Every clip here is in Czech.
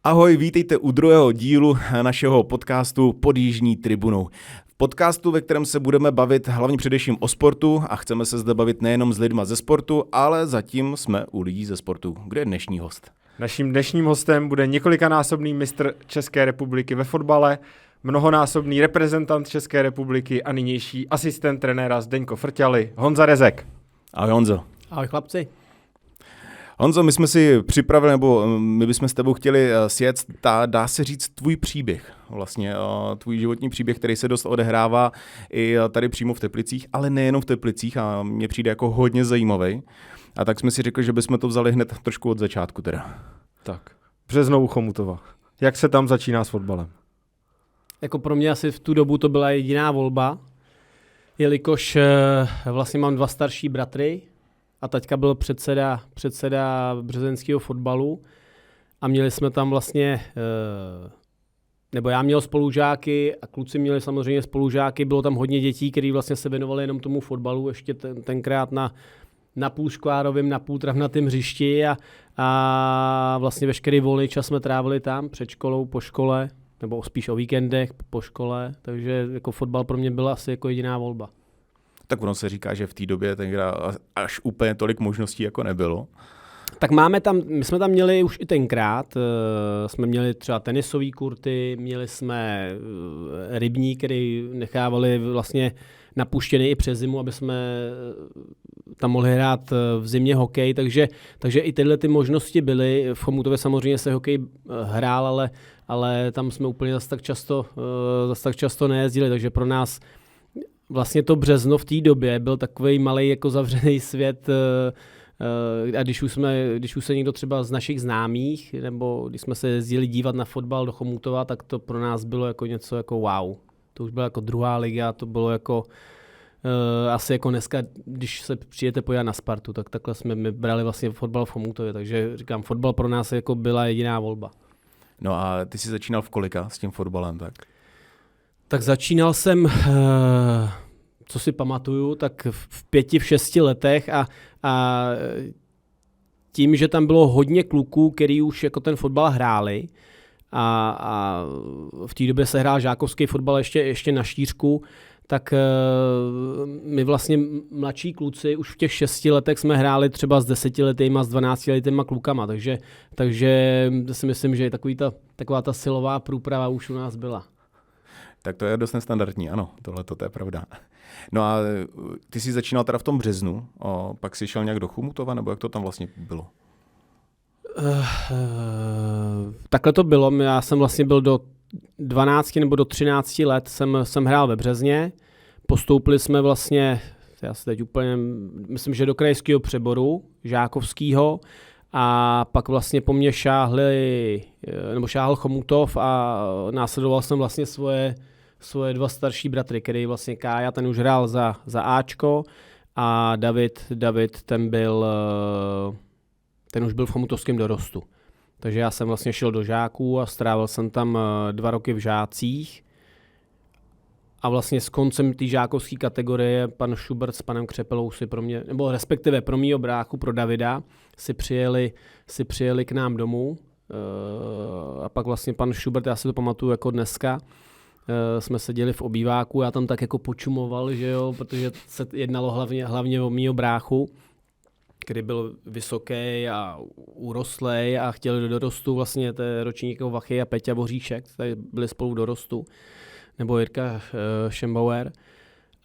Ahoj, vítejte u druhého dílu našeho podcastu Pod jižní tribunou. V podcastu, ve kterém se budeme bavit hlavně především o sportu a chceme se zde bavit nejenom s lidma ze sportu, ale zatím jsme u lidí ze sportu. Kdo je dnešní host? Naším dnešním hostem bude několikanásobný mistr České republiky ve fotbale, mnohonásobný reprezentant České republiky a nynější asistent trenéra Zdeňka Frťaly, Honza Rezek. Ahoj Honzo. Ahoj chlapci. Honzo, my jsme si připravili, nebo my bychom s tebou chtěli sjet, dá se říct, tvůj příběh, vlastně tvůj životní příběh, který se dost odehrává i tady přímo v Teplicích, ale nejenom v Teplicích a mně přijde jako hodně zajímavý. A tak jsme si řekli, že bychom to vzali hned trošku od začátku teda. Tak, Březno u Chomutova. Jak se tam začíná s fotbalem? Jako pro mě asi v tu dobu to byla jediná volba, jelikož vlastně mám 2 starší bratry a taťka byl předseda březenského fotbalu a měli jsme tam vlastně, nebo já měl spolužáky a kluci měli samozřejmě spolužáky, bylo tam hodně dětí, kteří vlastně se věnovali jenom tomu fotbalu, ještě tenkrát na půl škvárovém, na půl travnatém hřišti a vlastně veškerý volný čas jsme trávili tam před školou, po škole, nebo spíš o víkendech po škole, takže jako fotbal pro mě byla asi jako jediná volba. Tak ono se říká, že v té době až úplně tolik možností jako nebylo. Tak my jsme tam měli už i tenkrát, jsme měli třeba tenisové kurty, měli jsme rybník, který nechávali vlastně napuštěný i přes zimu, aby jsme tam mohli hrát v zimě hokej, takže i tyhle ty možnosti byly. V Chomutově samozřejmě se hokej hrál, ale tam jsme úplně zase tak často nejezdili, takže pro nás vlastně to Březno v té době byl takovej malej jako zavřený svět a když už se někdo třeba z našich známých, nebo když jsme se jezdili dívat na fotbal do Chomutova, tak to pro nás bylo jako něco jako wow. To už byla jako druhá liga, to bylo jako asi jako dneska, když se přijete podívat na Spartu, tak takhle jsme my brali vlastně fotbal v Chomutově, takže říkám, fotbal pro nás jako byla jediná volba. No a ty jsi začínal v kolika s tím fotbalem, tak? Tak začínal jsem, co si pamatuju, tak v 5, 6 letech a tím, že tam bylo hodně kluků, který už jako ten fotbal hráli a v té době se hrál žákovský fotbal ještě na štířku, tak my vlastně mladší kluci už v těch 6 letech jsme hráli třeba s 10letýma, s 12letýma klukama, takže si myslím, že taková ta silová průprava už u nás byla. Tak to je dost nestandardní, ano, to je pravda. No a ty jsi začínal teda v tom Březnu, pak jsi šel nějak do Chomutova, nebo jak to tam vlastně bylo? Takhle to bylo, já jsem vlastně byl do 12 nebo do 13 let jsem hrál ve Březně, postoupili jsme vlastně, já se teď úplně, myslím, že do krajského přeboru, žákovského, a pak vlastně po mně šáhl Chomutov a následoval jsem vlastně svoje 2 starší bratry, který vlastně Kája, ten už hrál za Ačko a David ten už byl v chomutovském dorostu. Takže já jsem vlastně šel do žáků a strávil jsem tam 2 roky v žácích a vlastně s koncem té žákovské kategorie pan Schubert s panem Křepelou si pro mě, nebo respektive pro mýho bráchu, pro Davida, si přijeli k nám domů a pak vlastně pan Schubert, já si to pamatuju jako dneska, jsme seděli v obýváku, já tam tak jako počumoval, že jo, protože se jednalo hlavně o mýho bráchu, který byl vysoký a urostlej a chtěl do dorostu vlastně té ročník jako Vachy a Peťa Boříšek, tady byli spolu v dorostu, nebo Jirka Schembauer.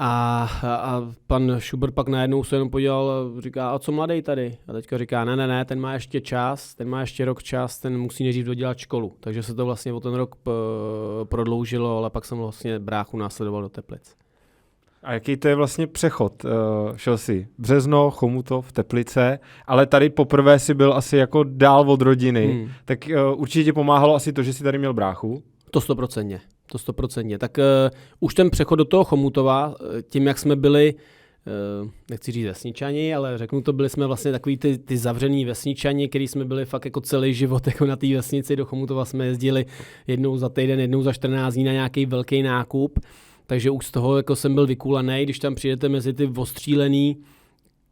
A pan Schubert pak najednou se jenom podíval a říká, a co mladej tady? A teďka říká, ne, ten má ještě čas, ten má ještě rok čas, ten musí nejdřív dodělat školu. Takže se to vlastně o ten rok prodloužilo, ale pak jsem vlastně bráchu následoval do Teplic. A jaký to je vlastně přechod? Šel jsi Březno, Chomutov, Teplice, ale tady poprvé si byl asi jako dál od rodiny. Tak určitě ti pomáhalo asi to, že jsi tady měl bráchu? To 100%. Tak už ten přechod do toho Chomutova, tím, jak jsme byli, nechci říct vesničani, ale řeknu to, byli jsme vlastně takový ty zavřený vesničani, který jsme byli fakt jako celý život jako na té vesnici. Do Chomutova jsme jezdili jednou za týden, jednou za 14 dní na nějaký velký nákup. Takže už z toho jako jsem byl vykulený, když tam přijdete mezi ty ostřílený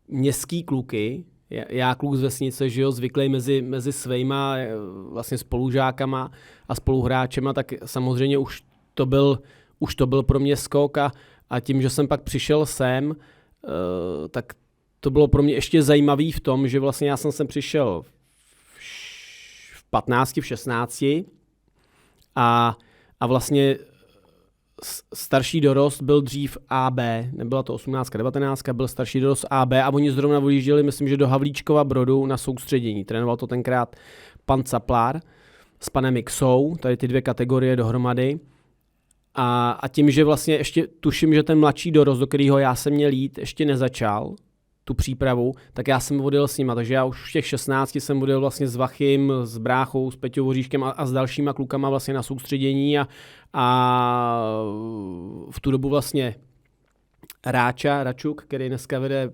městský kluky, já kluk z vesnice, že jo, zvyklý mezi svejma vlastně spolužákama a spoluhráčema, tak samozřejmě už to byl pro mě skok a tím, že jsem pak přišel sem, tak to bylo pro mě ještě zajímavý v tom, že vlastně já jsem sem přišel v 15, v 16 a vlastně starší dorost byl dřív AB, nebyla to 18, 19, byl starší dorost AB a oni zrovna odjížděli, myslím, že do Havlíčkova Brodu na soustředění. Trénoval to tenkrát pan Caplár s panem Mixou, tady ty dvě kategorie dohromady. A tím, že vlastně ještě tuším, že ten mladší dorost, do kterého já jsem měl jít, ještě nezačal tu přípravu, tak já jsem odjel s nima. Takže já už v těch 16 jsem odjel vlastně s Vachym, s bráchou, s Peťou Voříškem a s dalšíma klukama vlastně na soustředění a v tu dobu vlastně Račuk, který dneska vede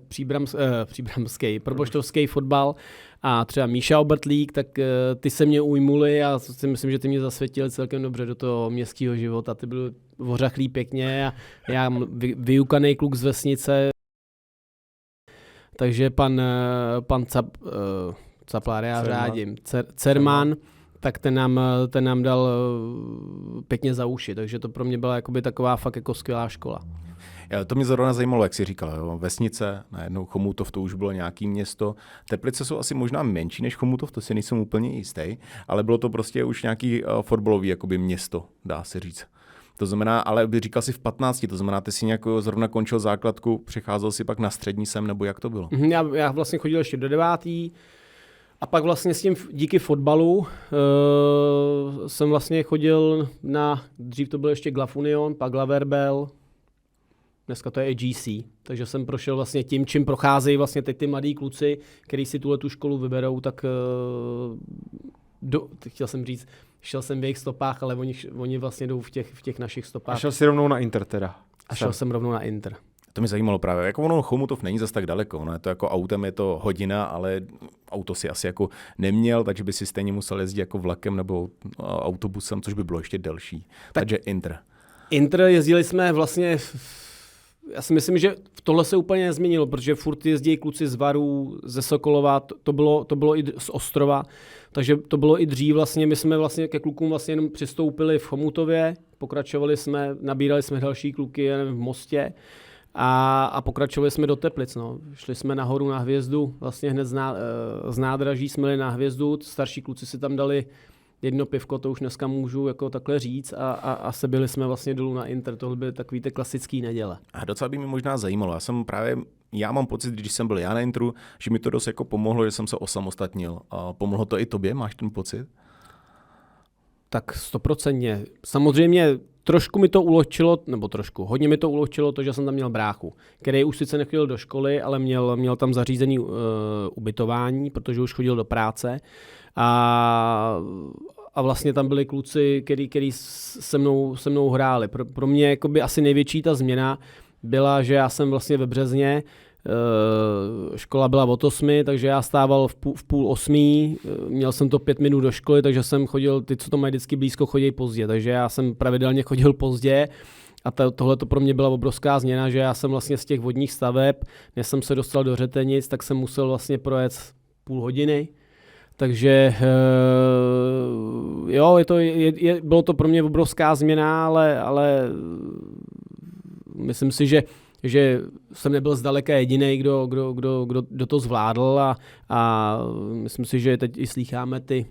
příbramský, propoštovský fotbal a třeba Míša Obertlík, tak ty se mě ujmuli a si myslím, že ty mě zasvětili celkem dobře do toho městského života. Ty byly ořachlý pěkně a já vyukaný kluk z vesnice, takže pan Caplár, já řádím, Cerman, tak ten nám dal pěkně za uši, takže to pro mě byla jakoby taková fakt jako skvělá škola. To mě zrovna zajímalo, jak jsi říkal, jo? Vesnice, najednou Chomutov, to už bylo nějaký město. Teplice jsou asi možná menší než Chomutov, to si nejsem úplně jistý, ale bylo to prostě už nějaký fotbalový jakoby město, dá se říct. To znamená, ale by říkal si v 15, to znamená, ty si nějak zrovna končil základku, přecházel si pak na střední sem, nebo jak to bylo? Já vlastně chodil ještě do 9. A pak vlastně s tím díky fotbalu jsem vlastně chodil dřív to byl ještě Glav Union, pak Glaverbel, dneska to je GC, takže jsem prošel vlastně tím, čím procházejí vlastně teď ty mladí kluci, kteří si tu školu vyberou, tak chtěl jsem říct, šel jsem v jejich stopách, ale oni vlastně jdou v těch našich stopách. A šel si rovnou na Inter teda? A šel jsem rovnou na Inter. To mě zajímalo právě, jako ono Chomutov není zas tak daleko, no, je to jako autem, je to hodina, ale auto si asi jako neměl, takže by si stejně musel jezdit jako vlakem nebo autobusem, což by bylo ještě delší. Takže Inter jezdili jsme vlastně, já si myslím, že tohle se úplně nezměnilo, protože furt jezdí kluci z Varů, ze Sokolova, to bylo i z Ostrova, takže to bylo i dřív vlastně, my jsme vlastně ke klukům vlastně jenom přistoupili v Chomutově, pokračovali jsme, nabírali jsme další kluky v Mostě, a pokračovali jsme do Teplic. No. Šli jsme nahoru na Hvězdu, vlastně hned z nádraží jsme jeli na Hvězdu, starší kluci si tam dali jedno pivko, to už dneska můžu jako takhle říct a sebili jsme vlastně dolů na Inter, tohle byly takový ty klasický neděle. A docela by mě možná zajímalo, já mám pocit, když jsem byl já na Interu, že mi to dost jako pomohlo, že jsem se osamostatnil. A pomohlo to i tobě, máš ten pocit? Tak 100%. Samozřejmě trošku mi to ulehčilo, hodně mi to ulehčilo to, že jsem tam měl bráchu, který už sice nechodil do školy, ale měl tam zařízený ubytování, protože už chodil do práce a vlastně tam byli kluci, který se mnou hráli. Pro mě jakoby asi největší ta změna byla, že já jsem vlastně ve Březně, škola byla od 8, takže já stával v půl 8, měl jsem to 5 minut do školy, takže jsem chodil, ty, co to mají vždycky blízko, chodí pozdě, takže já jsem pravidelně chodil pozdě a tohle to pro mě byla obrovská změna, že já jsem vlastně z těch vodních staveb, než jsem se dostal do Řetenic, tak jsem musel vlastně projet půl hodiny, takže jo, bylo to pro mě obrovská změna, ale myslím si, že jsem nebyl zdaleka jediný, kdo to zvládl a myslím si, že teď i slýcháme ty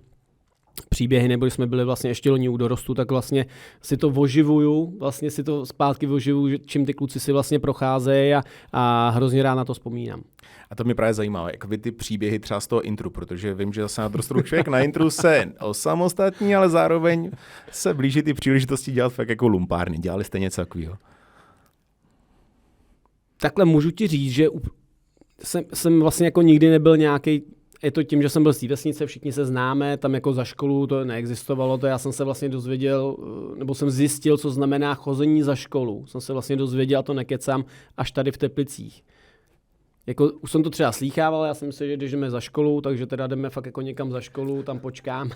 příběhy, nebo když jsme byli vlastně ještě loni u dorostu, tak vlastně si to oživuju, vlastně si to zpátky oživuju, čím ty kluci si vlastně procházejí a hrozně rád na to vzpomínám. A to mě právě zajímá, jak vy ty příběhy třeba z toho intru, protože vím, že zase na dorostu člověk na intru se osamostatní, ale zároveň se blíží ty příležitosti dělat fakt jako lumpárny. Dělali jste něco takového? Takhle můžu ti říct, že jsem vlastně jako nikdy nebyl nějaký, je to tím, že jsem byl z té vesnice, všichni se známe, tam jako za školu to neexistovalo, to já jsem se vlastně dozvěděl, nebo jsem zjistil, co znamená chození za školu. Jsem se vlastně dozvěděl, to nekecám, až tady v Teplicích. Jako, už jsem to třeba slýchával, já jsem si, že když jdeme za školu, takže teda jdeme fakt jako někam za školu, tam počkáme.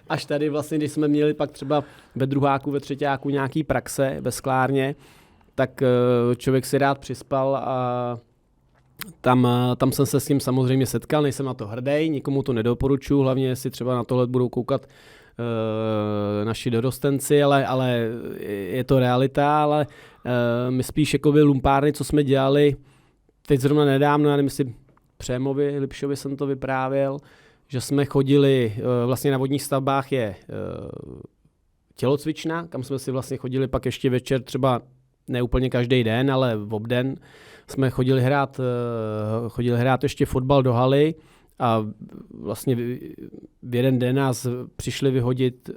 Až tady vlastně, když jsme měli pak třeba ve druháku, ve třetíku nějaký praxe ve sklárně, tak člověk si rád přispal Tam jsem se s tím samozřejmě setkal, nejsem na to hrdý, nikomu to nedoporučuji, hlavně jestli třeba na tohle budou koukat naši dorostenci, ale je to realita, ale my spíš jakoby lumpárny, co jsme dělali, teď zrovna nedávno, já nevím, jestli Přemovi, Lipšovi jsem to vyprávěl, že jsme chodili, vlastně na vodních stavbách je tělocvična, kam jsme si vlastně chodili pak ještě večer, třeba ne úplně každý den, ale v obden jsme chodili hrát ještě fotbal do haly a vlastně v jeden den nás přišli vyhodit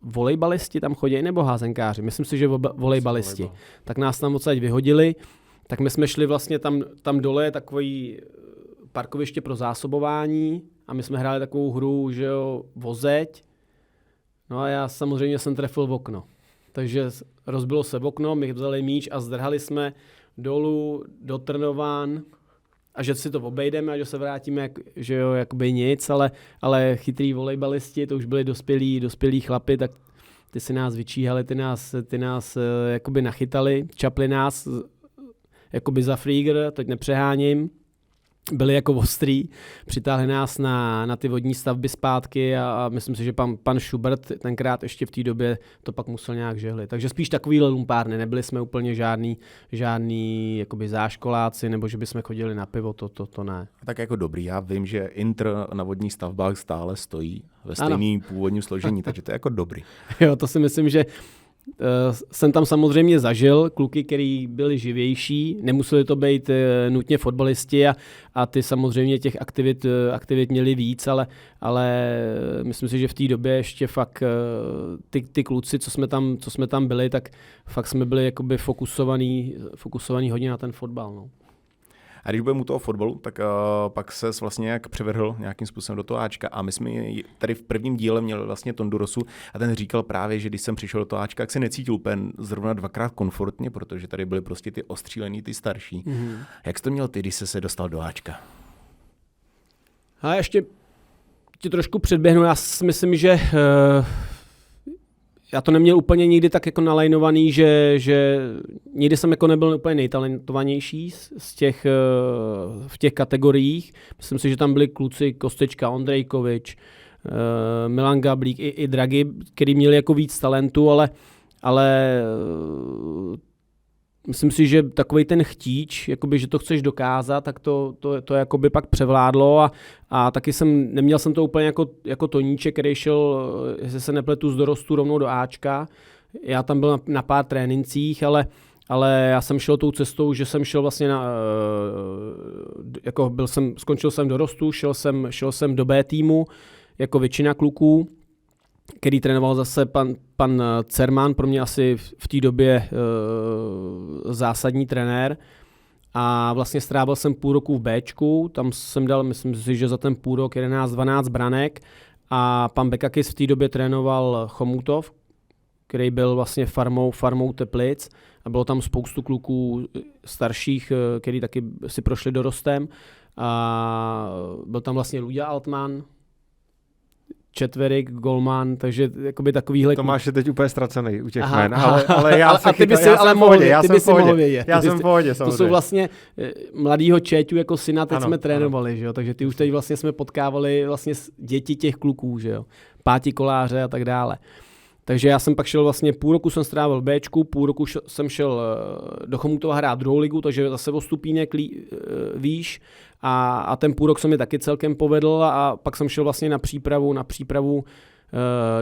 volejbalisti, tam chodí, nebo házenkáři, myslím si, že volejbalisti. Tak nás tam odsaď vyhodili, tak my jsme šli vlastně tam dole je takový parkoviště pro zásobování a my jsme hráli takovou hru, že jo, vozeď. No a já samozřejmě jsem trefil v okno. Takže rozbilo se v okno, my vzali míč a zdrhali jsme dolů do Trnovan a že si to obejdeme a že se vrátíme, že jo, jakoby nic, ale chytrý volejbalisti, to už byli dospělí chlapi, tak ty si nás vyčíhali, ty nás jakoby nachytali, čapli nás jakoby za flígr, teď nepřeháním, byli jako ostrý, přitáhli nás na ty vodní stavby zpátky a myslím si, že pan Schubert tenkrát ještě v té době to pak musel nějak žehlit. Takže spíš takovýhle lumpárny, nebyli jsme úplně žádný jakoby záškoláci, nebo že bychom chodili na pivo, to ne. Tak jako dobrý, já vím, že Intr na vodních stavbách stále stojí ve stejném původním složení, takže to je jako dobrý. Jo, to si myslím, že jsem tam samozřejmě zažil kluky, kteří byli živější, nemuseli to být nutně fotbalisti a ty samozřejmě těch aktivit měli víc, ale myslím si, že v té době ještě fakt ty kluci, co jsme tam byli, tak fakt jsme byli jakoby fokusovaný hodně na ten fotbal. No. A když budeme u toho fotbalu, tak pak ses vlastně jak převrhl nějakým způsobem do toho Ačka a my jsme tady v prvním díle měli vlastně Tondu Rosu a ten říkal právě, že když jsem přišel do toho Ačka, tak se necítil úplně zrovna dvakrát komfortně, protože tady byly prostě ty ostřílený, ty starší. Mm-hmm. Jak jsi to měl ty, když jsi se dostal do Ačka? A ještě ti trošku předběhnu, já si myslím, že já to neměl úplně nikdy tak jako nalajnovaný, že nikdy jsem jako nebyl úplně nejtalentovanější v těch kategoriích. Myslím si, že tam byli kluci Kostečka, Ondrejkovič, Milan Gablík i Draghi, který měli jako víc talentu, ale myslím si, že takovej ten chtíč, jakoby, že to chceš dokázat, tak to jakoby pak převládlo a taky neměl jsem to úplně jako Toníček, který šel, jestli se nepletu, z dorostu rovnou do Ačka. Já tam byl na pár trénincích, ale já jsem šel tou cestou, že jsem šel vlastně skončil jsem dorostu, šel jsem do B týmu, jako většina kluků, který trénoval zase pan Cerman, pro mě asi v té době zásadní trenér. A vlastně strávil jsem půl roku v Bčku, tam jsem dal, myslím si, že za ten půl rok 11-12 branek a pan Bekakis v té době trénoval Chomutov, který byl vlastně farmou Teplic a bylo tam spoustu kluků starších, který taky si prošli dorostem a byl tam vlastně Luďa Altman, Četverik, Golman, takže jakoby takovýhle... Tomáš je teď úplně ztracený u těch jmen, ale já jsem v pohodě, to jsou vlastně mladýho Čeťu jako syna, teď jsme trénovali, že jo? Takže ty už teď vlastně jsme potkávali vlastně děti těch kluků, že jo? Páti Koláře a tak dále. Takže já jsem pak šel vlastně, půl roku jsem strávil v Bčku, půl roku jsem šel do Chomutova hrát druhou ligu, takže zase o stupínek výš a ten půl rok se mi taky celkem povedl a pak jsem šel vlastně na přípravu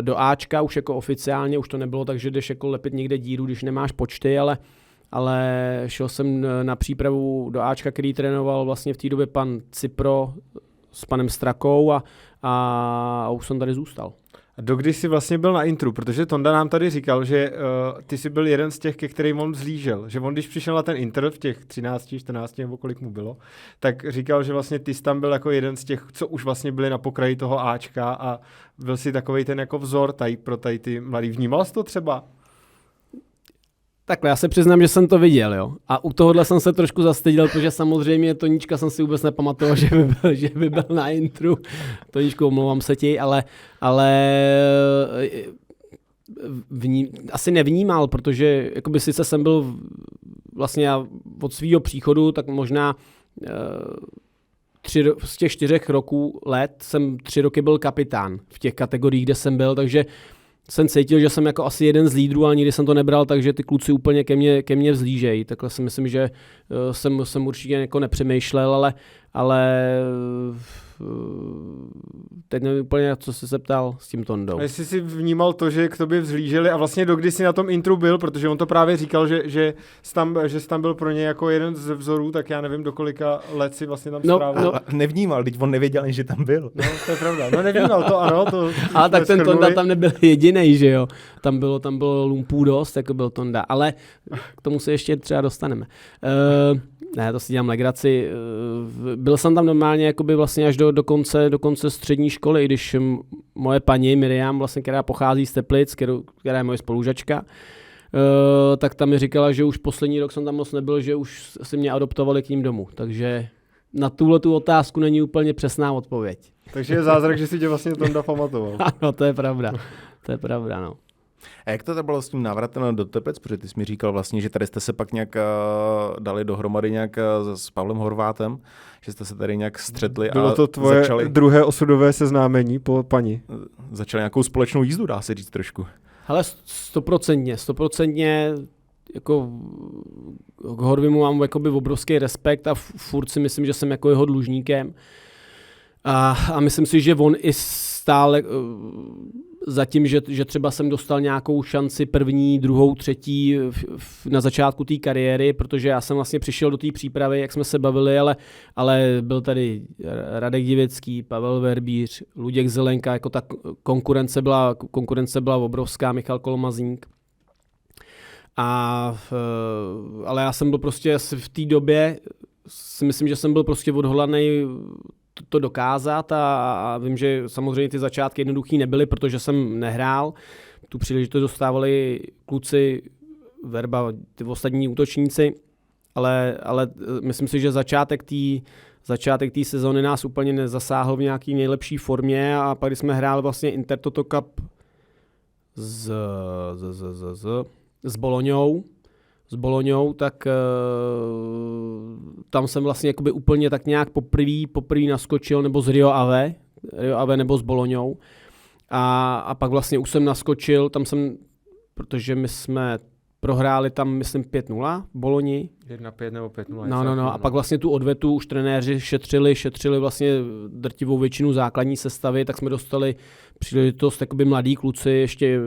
do Ačka, už jako oficiálně, už to nebylo tak, že jdeš jako lepit někde díru, když nemáš počty, ale šel jsem na přípravu do Ačka, který trénoval vlastně v té době pan Cipro s panem Strakou a už jsem tady zůstal. A dokdy jsi vlastně byl na Intru, protože Tonda nám tady říkal, že ty jsi byl jeden z těch, ke kterým on vzlížel, že on když přišel na ten Intr v těch 13, 14 nebo kolik mu bylo, tak říkal, že vlastně ty jsi tam byl jako jeden z těch, co už vlastně byli na pokraji toho Ačka a byl si takovej ten jako vzor tady pro tady ty mladý. Vnímal jsi to třeba? Takhle, já se přiznám, že jsem to viděl, jo. A u tohohle jsem se trošku zastyděl, protože samozřejmě Toníčka jsem si vůbec nepamatoval, že by byl na Intru. Toníčku, omlouvám se ti, ale asi nevnímal, protože jakoby sice jsem byl vlastně od svýho příchodu, tak možná z těch 4 let jsem 3 roky byl kapitán v těch kategoriích, kde jsem byl, takže jsem cítil, že jsem jako asi jeden z lídrů, ale nikdy jsem to nebral, takže ty kluci úplně ke mně vzlížejí. Takhle si myslím, že jsem určitě jako nepřemýšlel, ale teď nevím úplně, co jsi se ptal s tím Tondou. A jestli jsi vnímal to, že k tobě vzhlíželi a vlastně dokdy jsi na tom intru byl, protože on to právě říkal, že jsi tam byl pro ně jako jeden ze vzorů, tak já nevím, do kolika let si vlastně tam strávil. No, nevnímal, teď on nevěděl, že tam byl. No, to je pravda. No nevnímal to, ano. Ale tak ten Tonda tam nebyl jedinej, že jo. Tam bylo lumpů dost, jako byl Tonda, ale k tomu se ještě třeba dostaneme. Ne, to si dělám legraci. Byl jsem tam normálně jakoby vlastně až do konce střední školy, když moje paní Miriam, vlastně, která pochází z Teplic, která je moje spolužačka, tak tam mi říkala, že už poslední rok jsem tam moc nebyl, že už si mě adoptovali k ním domů. Takže na tu otázku není úplně přesná odpověď. Takže je zázrak, že si tě vlastně Tonda pamatoval. Ano, to je pravda. To je pravda, no. A jak to bylo s tím návratem do Teplic? Protože ty jsi mi říkal vlastně, že tady jste se pak nějak dali dohromady nějak s Pavlem Horvátem, že jste se tady nějak střetli bylo to tvoje druhé osudové seznámení po paní. Začali nějakou společnou jízdu, dá se říct trošku. Hele, 100%, jako k Horvimu mám jakoby obrovský respekt a furt si myslím, že jsem jako jeho dlužníkem. A myslím si, že on i stále zatím, že třeba jsem dostal nějakou šanci první, druhou, třetí na začátku té kariéry, protože já jsem vlastně přišel do té přípravy, jak jsme se bavili, ale byl tady Radek Divěcký, Pavel Verbíř, Luděk Zelenka, jako ta konkurence byla obrovská, Michal Kolmazník. Ale já jsem byl prostě v té době, si myslím, že jsem byl prostě odhodlaný to dokázat a vím, že samozřejmě ty začátky jednoduchý nebyly, protože jsem nehrál. Tu příležitost dostávali kluci, Verba, ty ostatní útočníci, ale myslím si, že začátek té sezóny nás úplně nezasáhl v nějaký nejlepší formě a pak, když jsme hráli vlastně Intertoto Cup s Bolognou, tak tam jsem vlastně jakoby úplně tak nějak poprvé naskočil, nebo z Rio Ave nebo s Bolognou. A pak vlastně už jsem naskočil, protože my jsme prohráli tam, myslím, 5-0 v Boloni. 1-5 nebo 5-0. No. A pak vlastně tu odvetu už trenéři šetřili vlastně drtivou většinu základní sestavy, tak jsme dostali příležitost, jakoby mladí kluci, ještě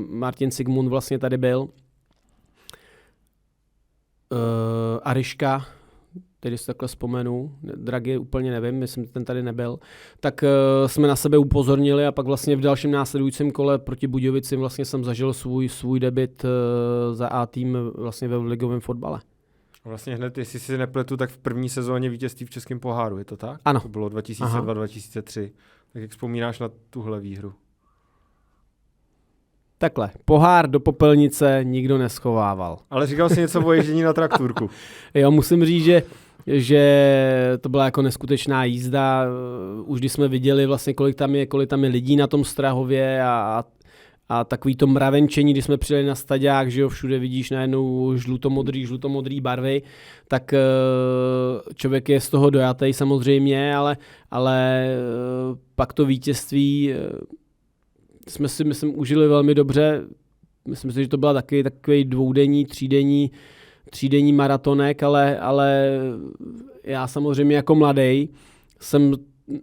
Martin Sigmund vlastně tady byl. Ariška, který si takhle vzpomenu, Draghi úplně nevím, myslím, že ten tady nebyl, tak jsme na sebe upozornili a pak vlastně v dalším následujícím kole proti Budějovicím vlastně jsem zažil svůj debut za A tým vlastně ve ligovém fotbale. Vlastně hned, jestli si nepletu, tak v první sezóně vítězství v Českém poháru, je to tak? Ano. To bylo 2002-2003. Tak jak vzpomínáš na tuhle výhru? Takhle, pohár do popelnice nikdo neschovával. Ale říkal jsi něco o ježdění na traktorku. Jo, musím říct, že to byla jako neskutečná jízda. Už když jsme viděli vlastně, kolik tam je lidí na tom Strahově a takový to mravenčení, když jsme přijeli na staďák, že jo, všude vidíš najednou žlutomodrý barvy, tak člověk je z toho dojatý samozřejmě, ale pak to vítězství jsme si, myslím, užili velmi dobře. Myslím si, že to byla takový dvoudenní, třídenní maratonek, ale já samozřejmě jako mladý jsem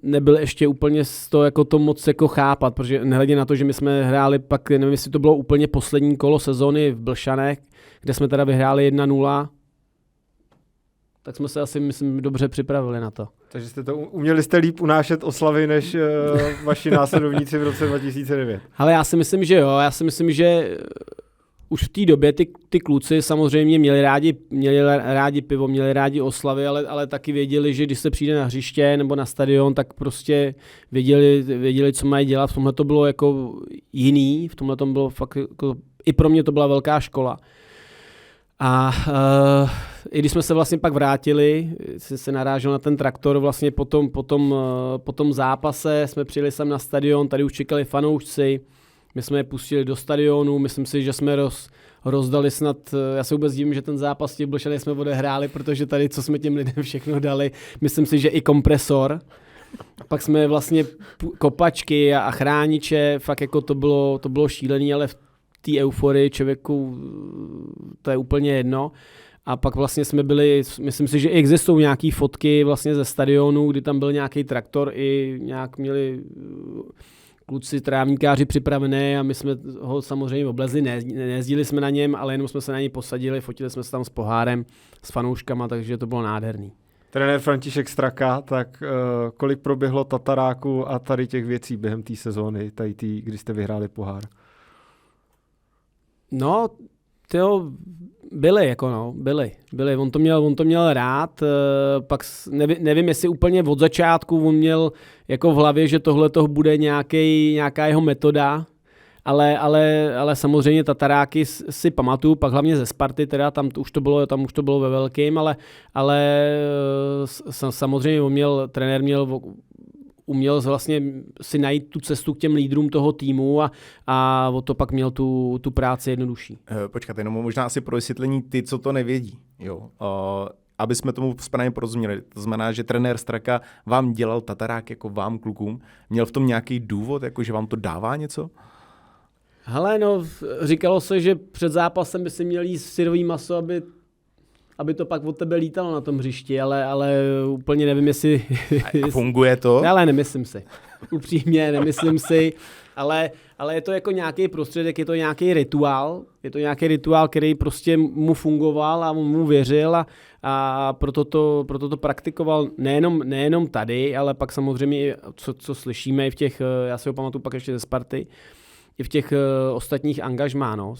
nebyl ještě úplně z toho jako to moc jako chápat, protože nehledě na to, že my jsme hráli pak, nevím, jestli to bylo úplně poslední kolo sezony v Blšanech, kde jsme teda vyhráli 1-0, tak jsme se asi, myslím, dobře připravili na to. Takže uměli jste líp unášet oslavy než vaši následovníci v roce 2009. Ale já si myslím, že jo. Já si myslím, že už v té době ty kluci samozřejmě měli rádi pivo, měli rádi oslavy, ale taky věděli, že když se přijde na hřiště nebo na stadion, tak prostě věděli, co mají dělat. V tomhle to bylo jako jiný, v tomhle to bylo fakt jako, i pro mě to byla velká škola. A i když jsme se vlastně pak vrátili, se narážel na ten traktor, vlastně po tom zápase jsme přijeli sem na stadion, tady už čekali fanoušci, My jsme je pustili do stadionu, myslím si, že jsme rozdali snad, já se vůbec divím, že ten zápas v těch Blšanech jsme odehráli, protože tady, co jsme těm lidem všechno dali, myslím si, že i kompresor. Pak jsme vlastně kopačky a chrániče, fakt jako to bylo šílený, ale v té euforii člověku to je úplně jedno. A pak vlastně jsme byli, myslím si, že existují nějaký fotky vlastně ze stadionu, kdy tam byl nějaký traktor i nějak měli kluci trávníkáři připravené a my jsme ho samozřejmě oblezli, nejezdili jsme na něm, ale jenom jsme se na něj posadili, fotili jsme se tam s pohárem, s fanouškama, takže to bylo nádherný. Trenér František Straka, tak kolik proběhlo Tataráku a tady těch věcí během té sezóny, kdy jste vyhráli pohár? No, byli. On to měl rád, pak nevím, jestli úplně od začátku on měl jako v hlavě, že tohle toho bude nějaká jeho metoda, ale samozřejmě Tataráky si pamatuju, pak hlavně ze Sparty, teda tam už to bylo ve velkým, ale samozřejmě trenér uměl vlastně si najít tu cestu k těm lídrům toho týmu a o to pak měl tu práci jednodušší. Počkat, jenom možná asi pro vysvětlení ty, co to nevědí. Jo. Aby jsme tomu správně porozuměli. To znamená, že trenér Straka vám dělal Tatarák jako vám klukům. Měl v tom nějaký důvod, jako že vám to dává něco? Hele, no, říkalo se, že před zápasem by si měl jíst syrový maso, aby to pak od tebe lítalo na tom hřišti, ale úplně nevím, jestli... A funguje to? Ale nemyslím si. Upřímně nemyslím si, ale je to jako nějaký prostředek, je to nějaký rituál. Je to nějaký rituál, který prostě mu fungoval a mu věřil a proto to praktikoval nejenom tady, ale pak samozřejmě, co slyšíme i v těch, já si ho pamatuju pak ještě ze Sparty, i v těch ostatních angažmá, no.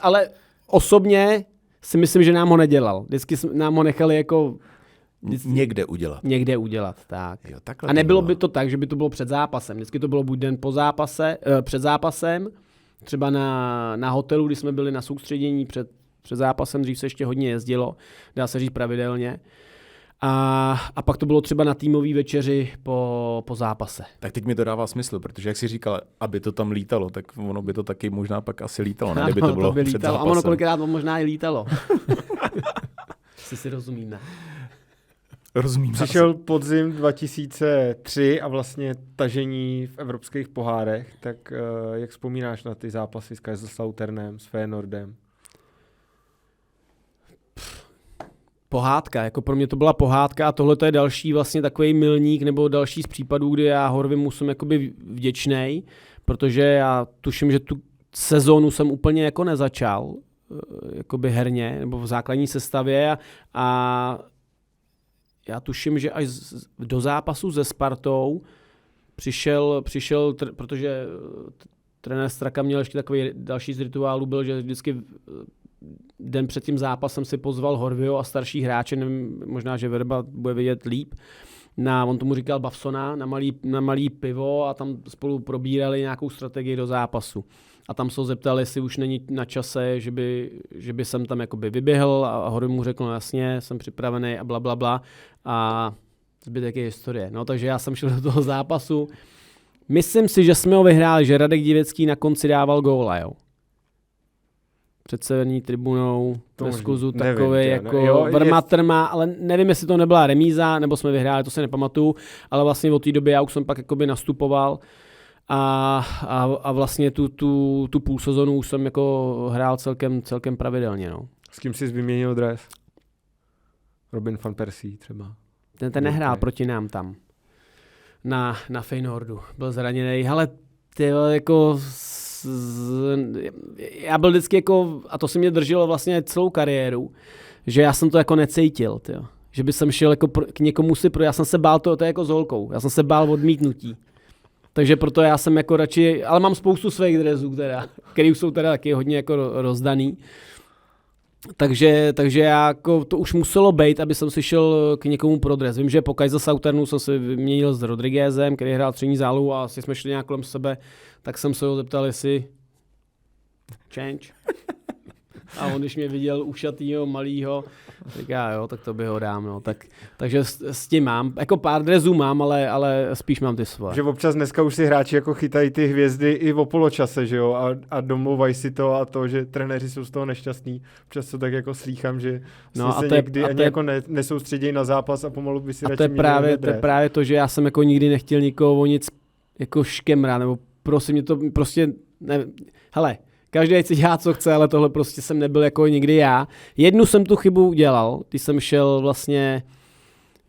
Ale osobně si myslím, že nám ho nedělal. Vždycky nám ho nechali jako... Někde udělat, tak. Jo, a nebylo by to tak, že by to bylo před zápasem. Vždycky to bylo buď den před zápasem, třeba na hotelu, kdy jsme byli na soustředění před zápasem, dřív se ještě hodně jezdilo, dá se říct pravidelně. A pak to bylo třeba na týmový večeři po zápase. Tak teď mi to dává smysl, protože jak jsi říkal, aby to tam lítalo, tak ono by to taky možná pak asi lítalo, ne? Kdyby to bylo před zápasem. A ono kolikrát možná i lítalo. si rozumíme. Rozumím. Přišel podzim 2003 a vlastně tažení v evropských pohárech, tak jak vzpomínáš na ty zápasy s Kaiserslauternem, s Feyenoordem? Pohádka, jako pro mě to byla pohádka a tohle to je další vlastně takový milník nebo další z případů, kdy já Horvimu jsem jakoby vděčnej, protože já tuším, že tu sezónu jsem úplně jako nezačal, jakoby herně nebo v základní sestavě a já tuším, že až do zápasu se Spartou přišel, protože trenér Straka měl ještě takový další z rituálů, byl, že vždycky den před tím zápasem si pozval Horvio a starší hráče, nevím, možná, že Verba bude vidět líp, on tomu říkal Bavsona, na malý pivo a tam spolu probírali nějakou strategii do zápasu. A tam se ho zeptali, jestli už není na čase, že by jsem tam jakoby vyběhl a Horvio mu řekl, no jasně, jsem připravený a blablabla a zbytek je historie. No, takže já jsem šel do toho zápasu. Myslím si, že jsme ho vyhráli, že Radek Divecký na konci dával góla, jo. Před severní tribunou, ve skuzu takový jako Vermatter má, ale nevím, jestli to nebyla remíza, nebo jsme vyhráli, to se nepamatuju, ale vlastně od té doby já už jsem pak jakoby nastupoval a vlastně tu půl sezonu už jsem jako hrál celkem pravidelně, no. S kým jsi vyměnil dres? Robin van Persie třeba. Ten nehrál proti nám tam. Na Feyenoordu. Byl zraněný, ale jako já byl vždycky jako, a to se mě drželo vlastně celou kariéru, že já jsem to jako necítil, tyjo. Že by jsem šel jako k někomu já jsem se bál, to je jako s holkou, já jsem se bál odmítnutí. Takže proto já jsem jako radši, ale mám spoustu svých dresů teda, který jsou teda taky hodně jako rozdaný. Takže já jako, to už muselo být, aby jsem si šel k někomu pro dres. Vím, že po Kaiserslauternu jsem se vyměnil s Rodriguezem, který hrál střední zálohu a asi jsme šli nějak kolem sebe, tak jsem se ho zeptal, jestli change. A on, když mě viděl ušatýho, malýho, říká, jo, tak to by ho dám, no. Takže s tím mám, jako pár drezů mám, ale spíš mám ty svoje. Že občas dneska už si hráči jako chytají ty hvězdy i o poločase, že jo, a domluvají si to a to, že trenéři jsou z toho nešťastní. Občas to tak jako slýchám, že se někdy ani jako nesoustředí na zápas a pomalu by si radši měli to je právě to, že já jsem jako nikdy nechtěl nikoho o nic jako škemrat, nebo prosím mě to prostě, nevím, hele, každý si dělá, co chce, ale tohle prostě jsem nebyl jako nikdy já. Jednu jsem tu chybu udělal, když jsem šel vlastně,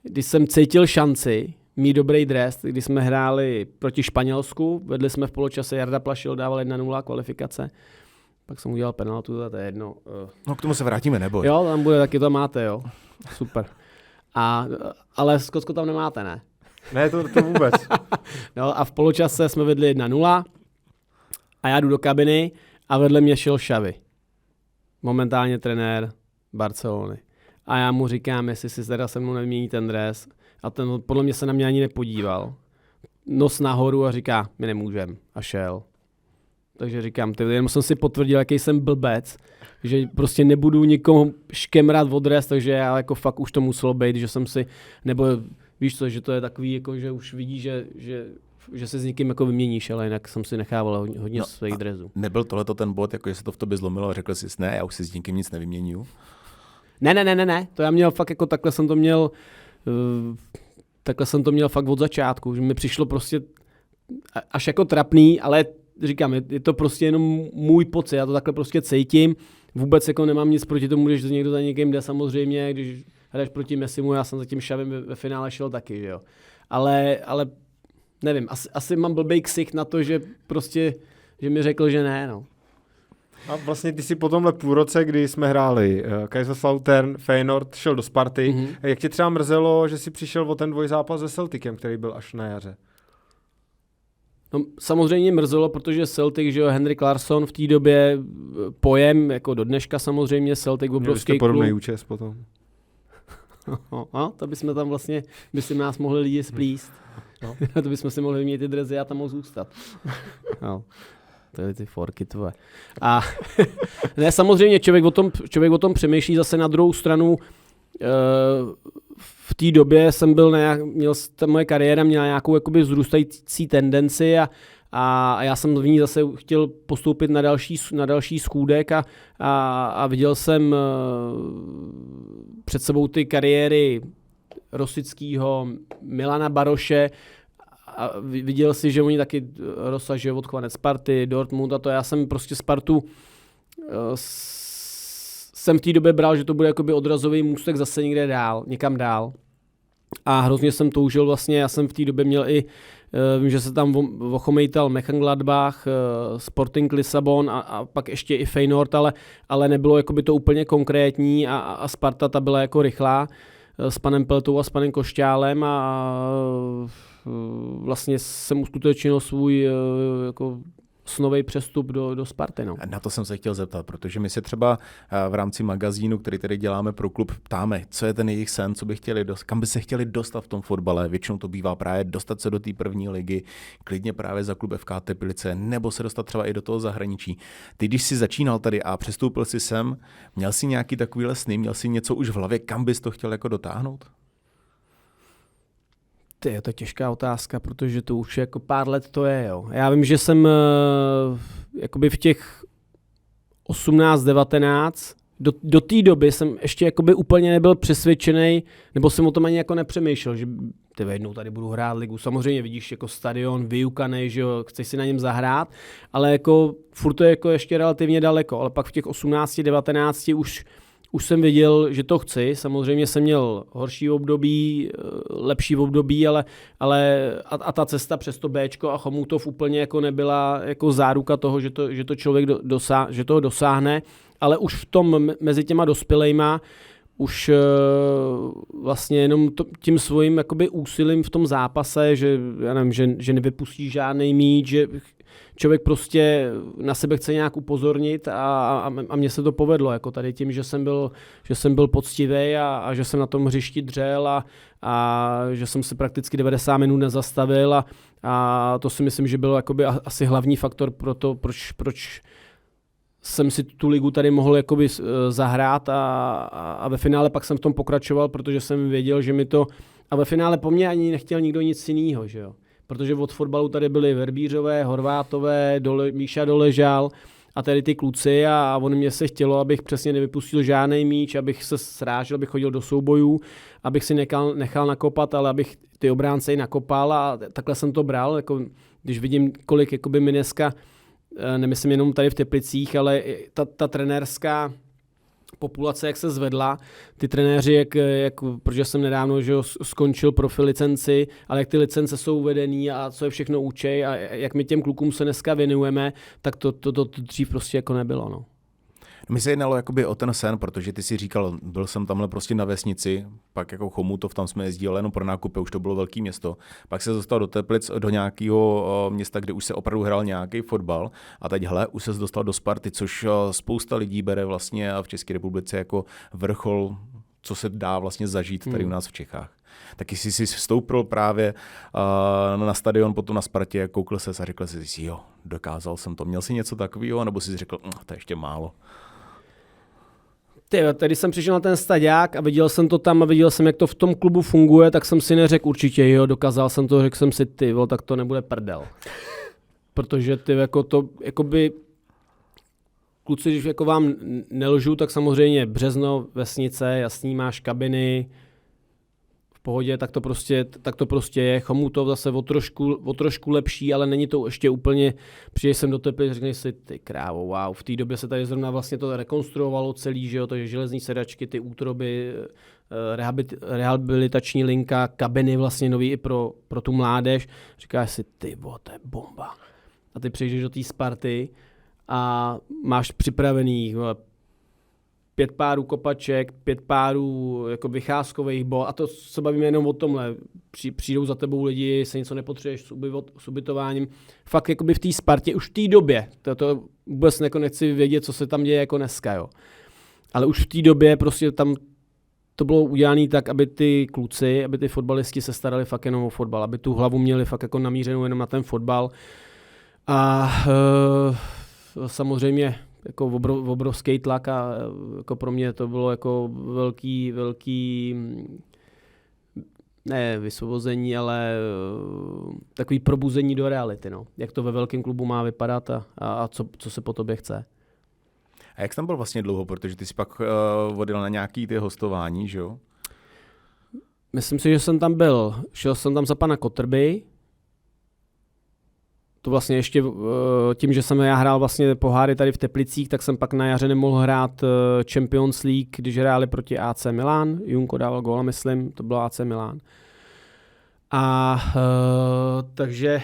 když jsem cítil šanci mít dobrý dres, když jsme hráli proti Španělsku, vedli jsme v poločase, Jarda Plašil dával 1-0 kvalifikace, pak jsem udělal penaltu, to je jedno. No k tomu se vrátíme, neboj. Jo, tam bude, taky to máte, jo. Super. Ale Skotsko tam nemáte, ne? Ne, to vůbec. No a v poločase jsme vedli 1-0 a já jdu do kabiny a vedle mě šel Xavi. Momentálně trenér Barcelony. A já mu říkám, jestli si teda se mnou nemění ten dres. A ten podle mě se na mě ani nepodíval. Nos nahoru a říká, my nemůžem. A šel. Takže říkám, jenom jsem si potvrdil, jaký jsem blbec, že prostě nebudu nikomu škemrat o dres, takže já jako fakt už to muselo být, že jsem si, nebo víš co, že to je takový, jako, že už vidí, že se s někým jako vyměníš, ale jinak jsem si nechával hodně svých drezů. Nebyl tohleto ten bod, jako že se to v tobě zlomilo a řekl jsi, ne, já už si s nikým nic nevyměňuju? Ne, to já měl fakt jako takhle jsem to měl fakt od začátku, že mi přišlo prostě až jako trapný, ale říkám, je to prostě jenom můj pocit, já to takhle prostě cítím, vůbec jako nemám nic proti tomu, když někdo za někým jde samozřejmě, když hraješ proti Messimu, já jsem za tím Xavim ve finále šel taky, že jo. Ale nevím, asi mám blbej ksicht na to, že prostě, že mi řekl, že ne, no. A vlastně ty si po tomhle půlroce, kdy jsme hráli Kaiserslautern, Feyenoord, šel do Sparty, jak tě třeba mrzelo, že jsi přišel o ten dvojzápas se Celticem, který byl až na jaře? No, samozřejmě mrzelo, protože Celtic, že jo, Henrik Larsson v té době pojem, jako do dneška samozřejmě, Celtic obrovský klub. Podobný účest potom. No, to bychom tam vlastně, by si nás mohli lidi splíst. No. To bychom si mohli vyměnit ty drezy a tam mohl zůstat. No. To je ty forky tvoje. A ne, samozřejmě člověk o tom přemýšlí zase na druhou stranu. V té době moje kariéra měla nějakou jakoby vzrůstající tendenci a já jsem v ní zase chtěl postoupit na další schůdek a viděl jsem před sebou ty kariéry Rosickýho, Milana Baroše a viděl si, že oni taky rozsažují odchovanec Sparty, Dortmund a to. Já jsem prostě Spartu jsem v té době bral, že to bude jakoby odrazový můstek zase někam dál. A hrozně jsem toužil vlastně, já jsem v té době měl i, vím, že se tam ochomejtal Mönchengladbach, Sporting Lisabon a pak ještě i Feyenoord, ale nebylo jakoby to úplně konkrétní a Sparta ta byla jako rychlá s panem Peltou a s panem Košťálem a vlastně jsem uskutečnil svůj jako snový přestup do Sparty. No. Na to jsem se chtěl zeptat, protože my se třeba v rámci magazínu, který tady děláme pro klub, ptáme, co je ten jejich sen, co by chtěli kam by se chtěli dostat v tom fotbale. Většinou to bývá právě dostat se do té první ligy, klidně právě za klub FK Teplice, nebo se dostat třeba i do toho zahraničí. Ty, když jsi začínal tady a přestoupil jsi sem, měl jsi nějaký takovýhle sny, měl jsi něco už v hlavě, kam bys to chtěl jako dotáhnout? To je těžká otázka, protože to už jako pár let to je. Jo. Já vím, že jsem jakoby v těch 18-19, do té doby jsem ještě jakoby úplně nebyl přesvědčený, nebo jsem o tom ani jako nepřemýšlel, že jednou tady budu hrát ligu. Samozřejmě vidíš jako stadion vyukanej, že jo, chceš si na něm zahrát, ale jako furt to je jako ještě relativně daleko, ale pak v těch 18-19 už jsem věděl, že to chci. Samozřejmě jsem měl horší období, lepší období, ale ta cesta přes to Bčko a Chomutov úplně jako nebyla jako záruka toho, že to člověk že toho dosáhne, ale už v tom mezi těma dospělejma už vlastně jenom tím svým jakoby úsilím v tom zápase, že já nevím, že nevypustí žádnej míč, že člověk prostě na sebe chce nějak upozornit a mně se to povedlo, jako tady tím, že jsem byl poctivý a že jsem na tom hřišti dřel a že jsem se prakticky 90 minut nezastavil a to si myslím, že byl jakoby asi hlavní faktor pro to, proč jsem si tu ligu tady mohl jakoby zahrát a ve finále pak jsem v tom pokračoval, protože jsem věděl, že mi to... A ve finále po mně ani nechtěl nikdo nic jiného, že jo. Protože od fotbalu tady byli Verbířové, Horvátové, Míša Doležal a tady ty kluci a on mě se chtělo, abych přesně nevypustil žádný míč, abych se srážel, abych chodil do soubojů, abych si nechal nakopat, ale abych ty obránce i nakopal a takhle jsem to bral, jako, když vidím, kolik jakoby mi dneska, nemyslím jenom tady v Teplicích, ale ta trenérská populace, jak se zvedla, ty trenéři, protože jsem nedávno že skončil profi licenci, ale jak ty licence jsou uvedený a co je všechno učej a jak my těm klukům se dneska věnujeme, tak to dřív prostě jako nebylo. No. Mi se jednalo jakoby o ten sen, protože ty si říkal, byl jsem tamhle prostě na vesnici, pak jako Chomutov, tam jsme jezdili jenom pro nákupy, už to bylo velké město. Pak se dostal do Teplic, do nějakého města, kde už se opravdu hrál nějaký fotbal a teď už se dostal do Sparty, což spousta lidí bere vlastně v České republice jako vrchol, co se dá vlastně zažít tady u nás v Čechách. Tak jestli jsi vstoupil právě na stadion, potom na Spartě, koukl ses a řekl si, jo, dokázal jsem to. Měl jsi něco takového, nebo jsi řekl, to je ještě málo? Tady jsem přišel na ten stadiák a viděl jsem to tam a viděl jsem, jak to v tom klubu funguje, tak jsem si neřekl určitě, jo, dokázal jsem to, řekl jsem si, tak to nebude prdel. Protože jako to, jakoby, kluci, když jako vám nelžu, tak samozřejmě Březno, vesnice, jasný, máš kabiny, v pohodě, tak to prostě je. Chomutov zase o trošku lepší, ale není to ještě úplně, přijdeš sem do Teplic, řekneš si, ty krávo, wow, v té době se tady zrovna vlastně to rekonstruovalo celý, že jo, takže železní sedačky, ty útroby, rehabilitační linka, kabiny vlastně nový i pro tu mládež. Říkáš si, to je bomba. A ty přijdeš do té Sparty a máš připravených 5 párů kopaček, 5 párů jako vycházkových bod a to se bavíme jenom o tomhle. Přijdou za tebou lidi, se něco nepotřebuješ s ubytováním. Fakt jakoby v té Spartě, už v té době, to vůbec nechci vědět, co se tam děje jako dneska, jo. Ale už v té době prostě tam to bylo udělané tak, aby ty kluci, aby ty fotbalisti se starali fakt jenom o fotbal, aby tu hlavu měli fakt jako namířenou jenom na ten fotbal. A samozřejmě jako obrovský tlak a jako pro mě to bylo jako velký ne vysvobození, ale takový probuzení do reality, no. Jak to ve velkém klubu má vypadat a co se po tobě chce. A jak tam byl vlastně dlouho, protože ty jsi pak odjel na nějaký ty hostování, že jo? Myslím si, že jsem tam byl. Šel jsem tam za pana Kotrby. To vlastně ještě tím, že jsem já hrál vlastně poháry tady v Teplicích, tak jsem pak na jaře nemohl hrát Champions League, když hráli proti AC Milan. Junko dával góla, myslím, to bylo AC Milan. A takže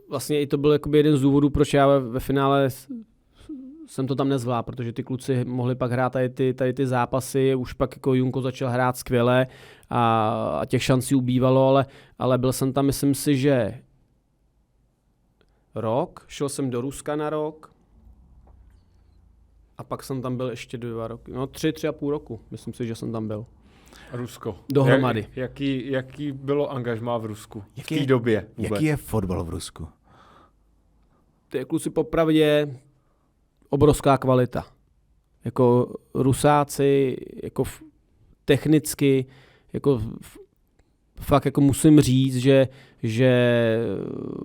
vlastně i to byl jakoby jeden z důvodů, proč já ve finále jsem to tam nezvládl, protože ty kluci mohli pak hrát tady ty zápasy, už pak jako Junko začal hrát skvěle a těch šancí ubývalo, ale byl jsem tam, myslím si, že rok, šel jsem do Ruska na rok a pak jsem tam byl ještě 2 roky, 3,5 roku, myslím si, že jsem tam byl. Rusko. Dohromady. Jaký bylo angažmá v Rusku v té době vůbec? Jaký je fotbal v Rusku? Ty kluci popravdě obrovská kvalita. Jako Rusáci, jako technicky, jako fakt jako musím říct, že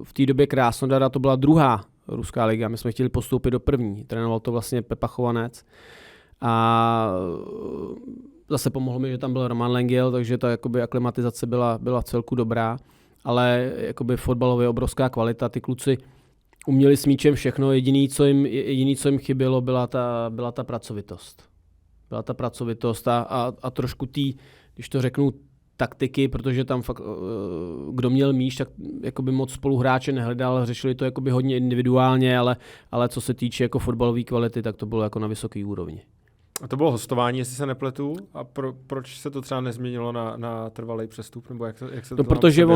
v té době Krásnodara to byla 2. ruská liga. My jsme chtěli postoupit do 1. Trénoval to vlastně Pepa Chovanec. A zase pomohlo mi, že tam byl Roman Lengyel, takže ta jakoby aklimatizace byla celku dobrá. Ale jakoby fotbalově obrovská kvalita. Ty kluci uměli s míčem všechno. Jediný, co jim chybělo, byla ta pracovitost. Byla ta pracovitost a trošku když to řeknu, taktiky, protože tam fakt, kdo měl míč, tak jakoby moc spoluhráče nehledal, řešili to jakoby hodně individuálně, ale co se týče jako fotbalové kvality, tak to bylo jako na vysoké úrovni. A to bylo hostování, jestli se nepletu, a proč se to třeba nezměnilo na trvalý přestup, nebo jak se to protože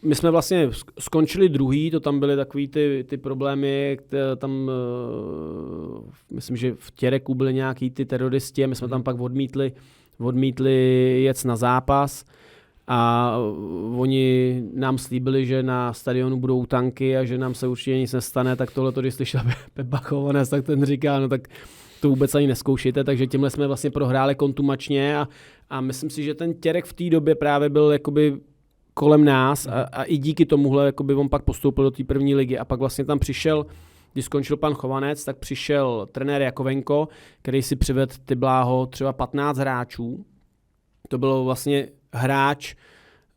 my jsme vlastně skončili 2., to tam byly takový ty problémy, tam myslím, že v Těreku byly nějaký ty teroristi a my jsme tam pak odmítli jet na zápas A oni nám slíbili, že na stadionu budou tanky a že nám se určitě nic nestane, tak tohle, když slyšel Pepa Chovanec, tak ten říká, no tak to vůbec ani nezkoušejte, takže tímhle jsme vlastně prohráli kontumačně a myslím si, že ten Těrek v té době právě byl jakoby kolem nás a i díky tomuhle jakoby on pak postoupil do té první ligy a pak vlastně tam přišel, když skončil pan Chovanec, tak přišel trenér Jakovenko, který si přivedl, ty bláho, třeba 15 hráčů. To bylo vlastně hráč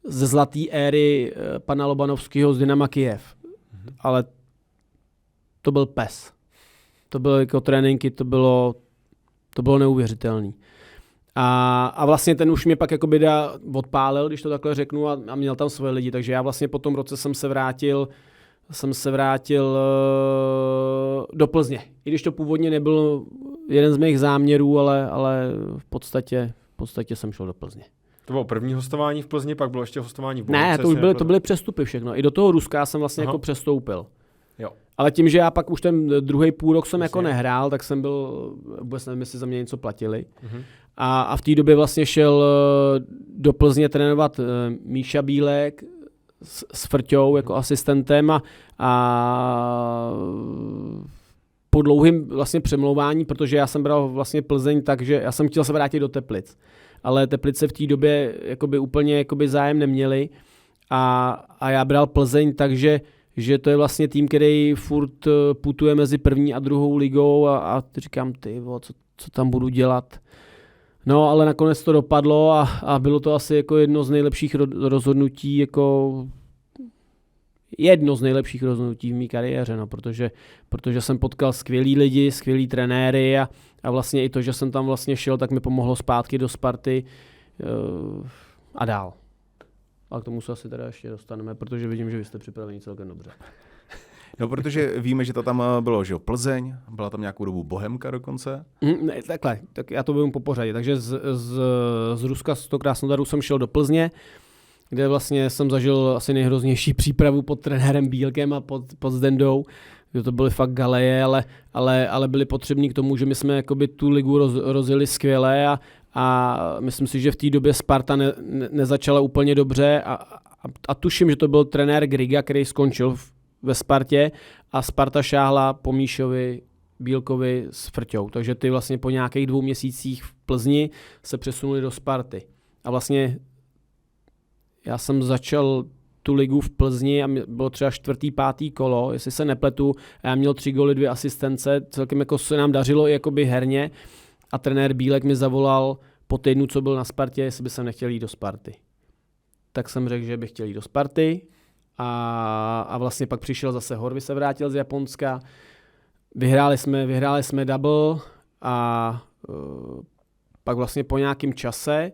ze zlaté éry pana Lobanovského z Dynama Kyjev. Ale to byl pes. To bylo jako tréninky, to bylo neuvěřitelný. A vlastně ten už mě pak jakoby odpálil, když to takhle řeknu, a měl tam svoje lidi, takže já vlastně po tom roce jsem se vrátil do Plzně. I když to původně nebyl jeden z mých záměrů, ale v podstatě jsem šel do Plzně. To bylo první hostování v Plzni, pak bylo ještě hostování v Bohemce. Ne, to byly přestupy všechno. I do toho Ruska jsem vlastně jako přestoupil. Jo. Ale tím, že já pak už ten druhý půl rok jsem jako nehrál, tak jsem byl, vůbec nevím, jestli za mě něco platili. A v té době vlastně šel do Plzně trénovat Míša Bílek s Frťou jako asistentem a po dlouhým vlastně přemlouvání, protože já jsem bral vlastně Plzeň tak, že já jsem chtěl se vrátit do Teplic. Ale Teplice v té době jakoby úplně jakoby zájem neměli a já bral Plzeň takže že to je vlastně tým, který furt putuje mezi první a druhou ligou a říkám, co tam budu dělat. No, ale nakonec to dopadlo a bylo to asi jako jedno z nejlepších rozhodnutí, jako jedno z nejlepších rozhodnutí v mý kariéře, no, protože jsem potkal skvělý lidi, skvělý trenéry a vlastně i to, že jsem tam vlastně šel, tak mi pomohlo zpátky do Sparty a dál. A k tomu se asi teda ještě dostaneme, protože vidím, že vy jste připraveni celkem dobře. No, protože víme, že to tam bylo, že Plzeň, byla tam nějakou dobu Bohemka dokonce. Ne, takhle, tak já to budu po pořadě. Takže z Ruska, z toho Krasnodaru jsem šel do Plzně, kde vlastně jsem zažil asi nejhroznější přípravu pod trenérem Bílkem a pod Zdendou, kde to byly fakt galeje, ale byly potřební k tomu, že my jsme jakoby tu ligu rozjeli skvěle a myslím si, že v té době Sparta nezačala úplně dobře a tuším, že to byl trenér Griga, který skončil ve Spartě a Sparta šáhla po Míšovi, Bílkovi s Frťou. Takže ty vlastně po nějakých 2 měsících v Plzni se přesunuli do Sparty. A vlastně já jsem začal tu ligu v Plzni a bylo třeba 4., 5. kolo, jestli se nepletu, a já měl 3 góly, 2 asistence, celkem jako se nám dařilo i jakoby herně a trenér Bílek mi zavolal po týdnu, co byl na Spartě, jestli by jsem nechtěl jít do Sparty. Tak jsem řekl, že bych chtěl jít do Sparty a vlastně pak přišel zase Horvy, se vrátil z Japonska, vyhráli jsme double a pak vlastně po nějakém čase,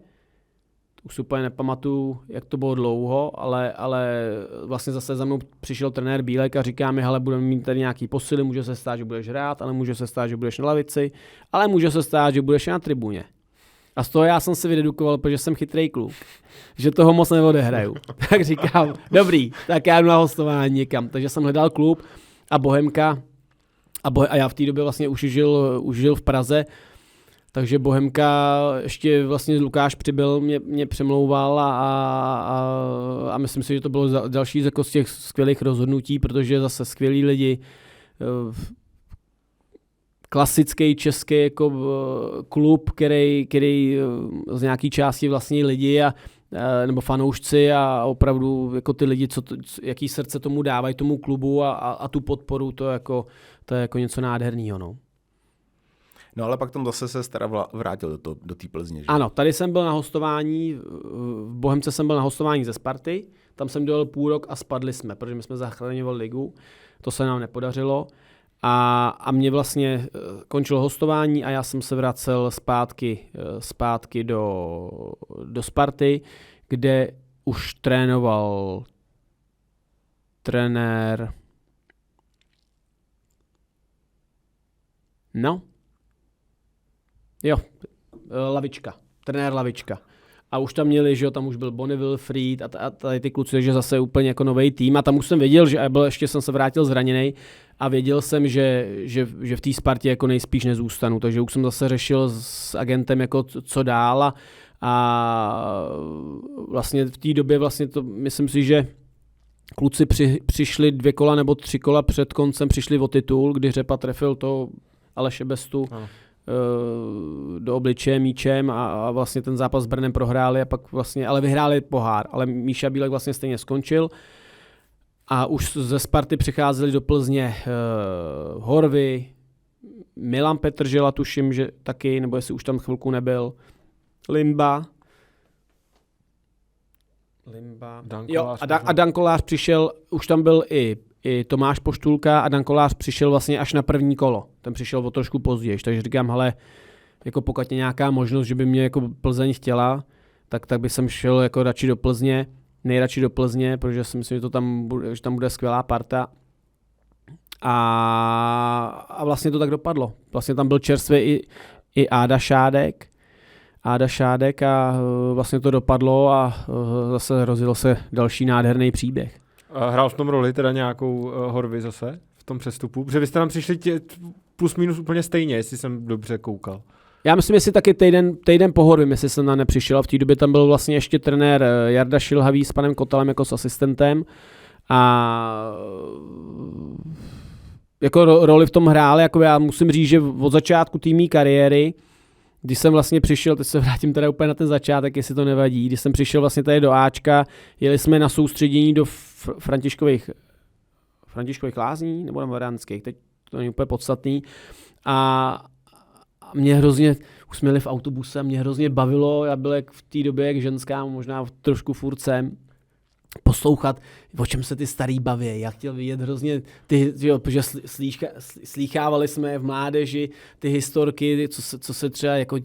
už si úplně nepamatuju, jak to bylo dlouho, ale vlastně zase za mnou přišel trenér Bílek a říká mi, hele, budeme mít tady nějaký posily, může se stát, že budeš hrát, ale může se stát, že budeš na lavici, ale může se stát, že budeš na tribuně. A z toho já jsem si vydedukoval, protože jsem chytrý kluk, že toho moc neodehraju. Tak říkám, dobrý, tak já jdu na hostování někam. Takže jsem hledal klub a Bohemka, a já v té době vlastně už žil v Praze, takže Bohemka, ještě vlastně Lukáš Přibyl mě přemlouval a myslím si, že to bylo další z těch skvělých rozhodnutí, protože zase skvělí lidi, klasický český jako klub, který z nějaký části vlastní lidi nebo fanoušci a opravdu jako ty lidi, jaký srdce tomu dávají tomu klubu a tu podporu, to je jako něco nádherného. No ale pak tam zase se vrátil do té Plzně, že? Ano, tady jsem byl na hostování, v Bohemce jsem byl na hostování ze Sparty, tam jsem dělal půl rok a spadli jsme, protože my jsme zachraňovali ligu, to se nám nepodařilo a mě vlastně končilo hostování a já jsem se vracel zpátky do Sparty, kde už trénoval trenér trenér Lavička. A už tam měli, že jo, tam už byl Bonnie Wilfried a tady ty kluci, že zase úplně jako nový tým. A tam už jsem věděl, že ještě jsem se vrátil zraněnej a věděl jsem, že v té Spartě jako nejspíš nezůstanu. Takže už jsem zase řešil s agentem, jako co dál A vlastně v té době vlastně to, myslím si, že kluci přišli 2 kola nebo 3 kola před koncem, přišli o titul, kdy Řepa trefil to Aleše Bestu do obličeje míčem a vlastně ten zápas s Brnem prohráli a pak vlastně, ale vyhráli pohár, ale Míša Bílek vlastně stejně skončil a už ze Sparty přicházeli do Plzně Horvy, Milan Petržela tuším, že taky, nebo jestli už tam chvilku nebyl, Limba. Jo, a Dan Kolář přišel, už tam byl i Tomáš Poštulka a Dan Kolář přišel vlastně až na první kolo. Ten přišel o trošku později, takže říkám, hele, jako pokud je nějaká možnost, že by mě jako Plzeň chtěla, tak by jsem šel jako radši do Plzně, nejradši do Plzně, protože si myslím, že tam bude skvělá parta. A vlastně to tak dopadlo. Vlastně tam byl čerstvě i Áda Šádek a vlastně to dopadlo a zase rozjel se další nádherný příběh. A hrál v tom roli teda nějakou Horvy zase v tom přestupu? Protože vy jste tam přišli plus minus úplně stejně, jestli jsem dobře koukal. Já myslím, jestli taky týden po Horvym, jestli jsem tam nepřišel. V té době tam byl vlastně ještě trenér Jarda Šilhavý s panem Kotelem jako s asistentem a jako roli v tom hráli, jako já musím říct, že od začátku té mý kariéry, když jsem vlastně přišel, teď se vrátím teda úplně na ten začátek, jestli to nevadí, když jsem přišel vlastně tady do Ačka, jeli jsme na soustředění do Františkových lázní, nebo Mariánských, teď to není úplně podstatný. A mě hrozně, už jsme jeli v autobuse, mě hrozně bavilo, já byl jak v té době jak ženská, možná trošku furt jsem, poslouchat, o čem se ty starý baví. Já chtěl vidět hrozně, protože slýchávali jsme v mládeži ty historky, co se třeba jako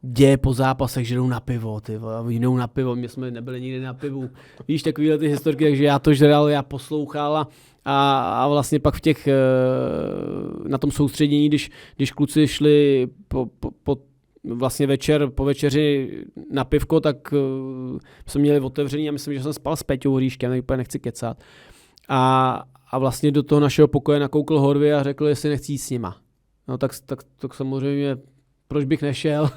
děje po zápasech, že jdou na pivo, jdou na pivo, my jsme nebyli nikdy na pivu. Víš, takovýhle ty historky, takže já to žral, já poslouchal a vlastně pak v těch, na tom soustředění, když kluci šli vlastně po večeři na pivko, tak jsme měli otevřený a myslím, že jsem spal s Peťou Hoříškem, tak úplně nechci kecat. A vlastně do toho našeho pokoje nakoukl Horvy a řekl, jestli nechci jít s nima. No tak samozřejmě, proč bych nešel?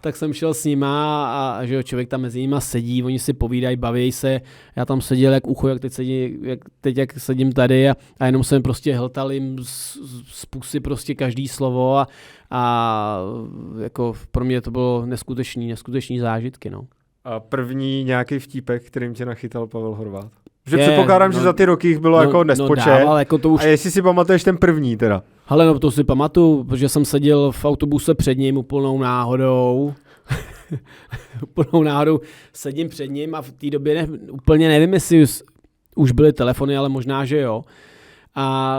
Tak jsem šel s nima a že jo, člověk tam mezi nima sedí, oni si povídají, baví se. Já tam seděl jak ucho, jak sedím tady a jenom jsem prostě hltal jim z pusy prostě každý slovo a jako pro mě to bylo neskutečný zážitky, no. A první nějaký vtípek, kterým tě nachytal Pavel Horváth? Že předpokládám, že za ty roky jich bylo jako nespočet. Jako to už... A jestli si pamatuješ ten první teda? Hele, no to si pamatuju, protože jsem seděl v autobuse před ním úplnou náhodou. Sedím před ním a v té době úplně nevím, jestli už byly telefony, ale možná, že jo. A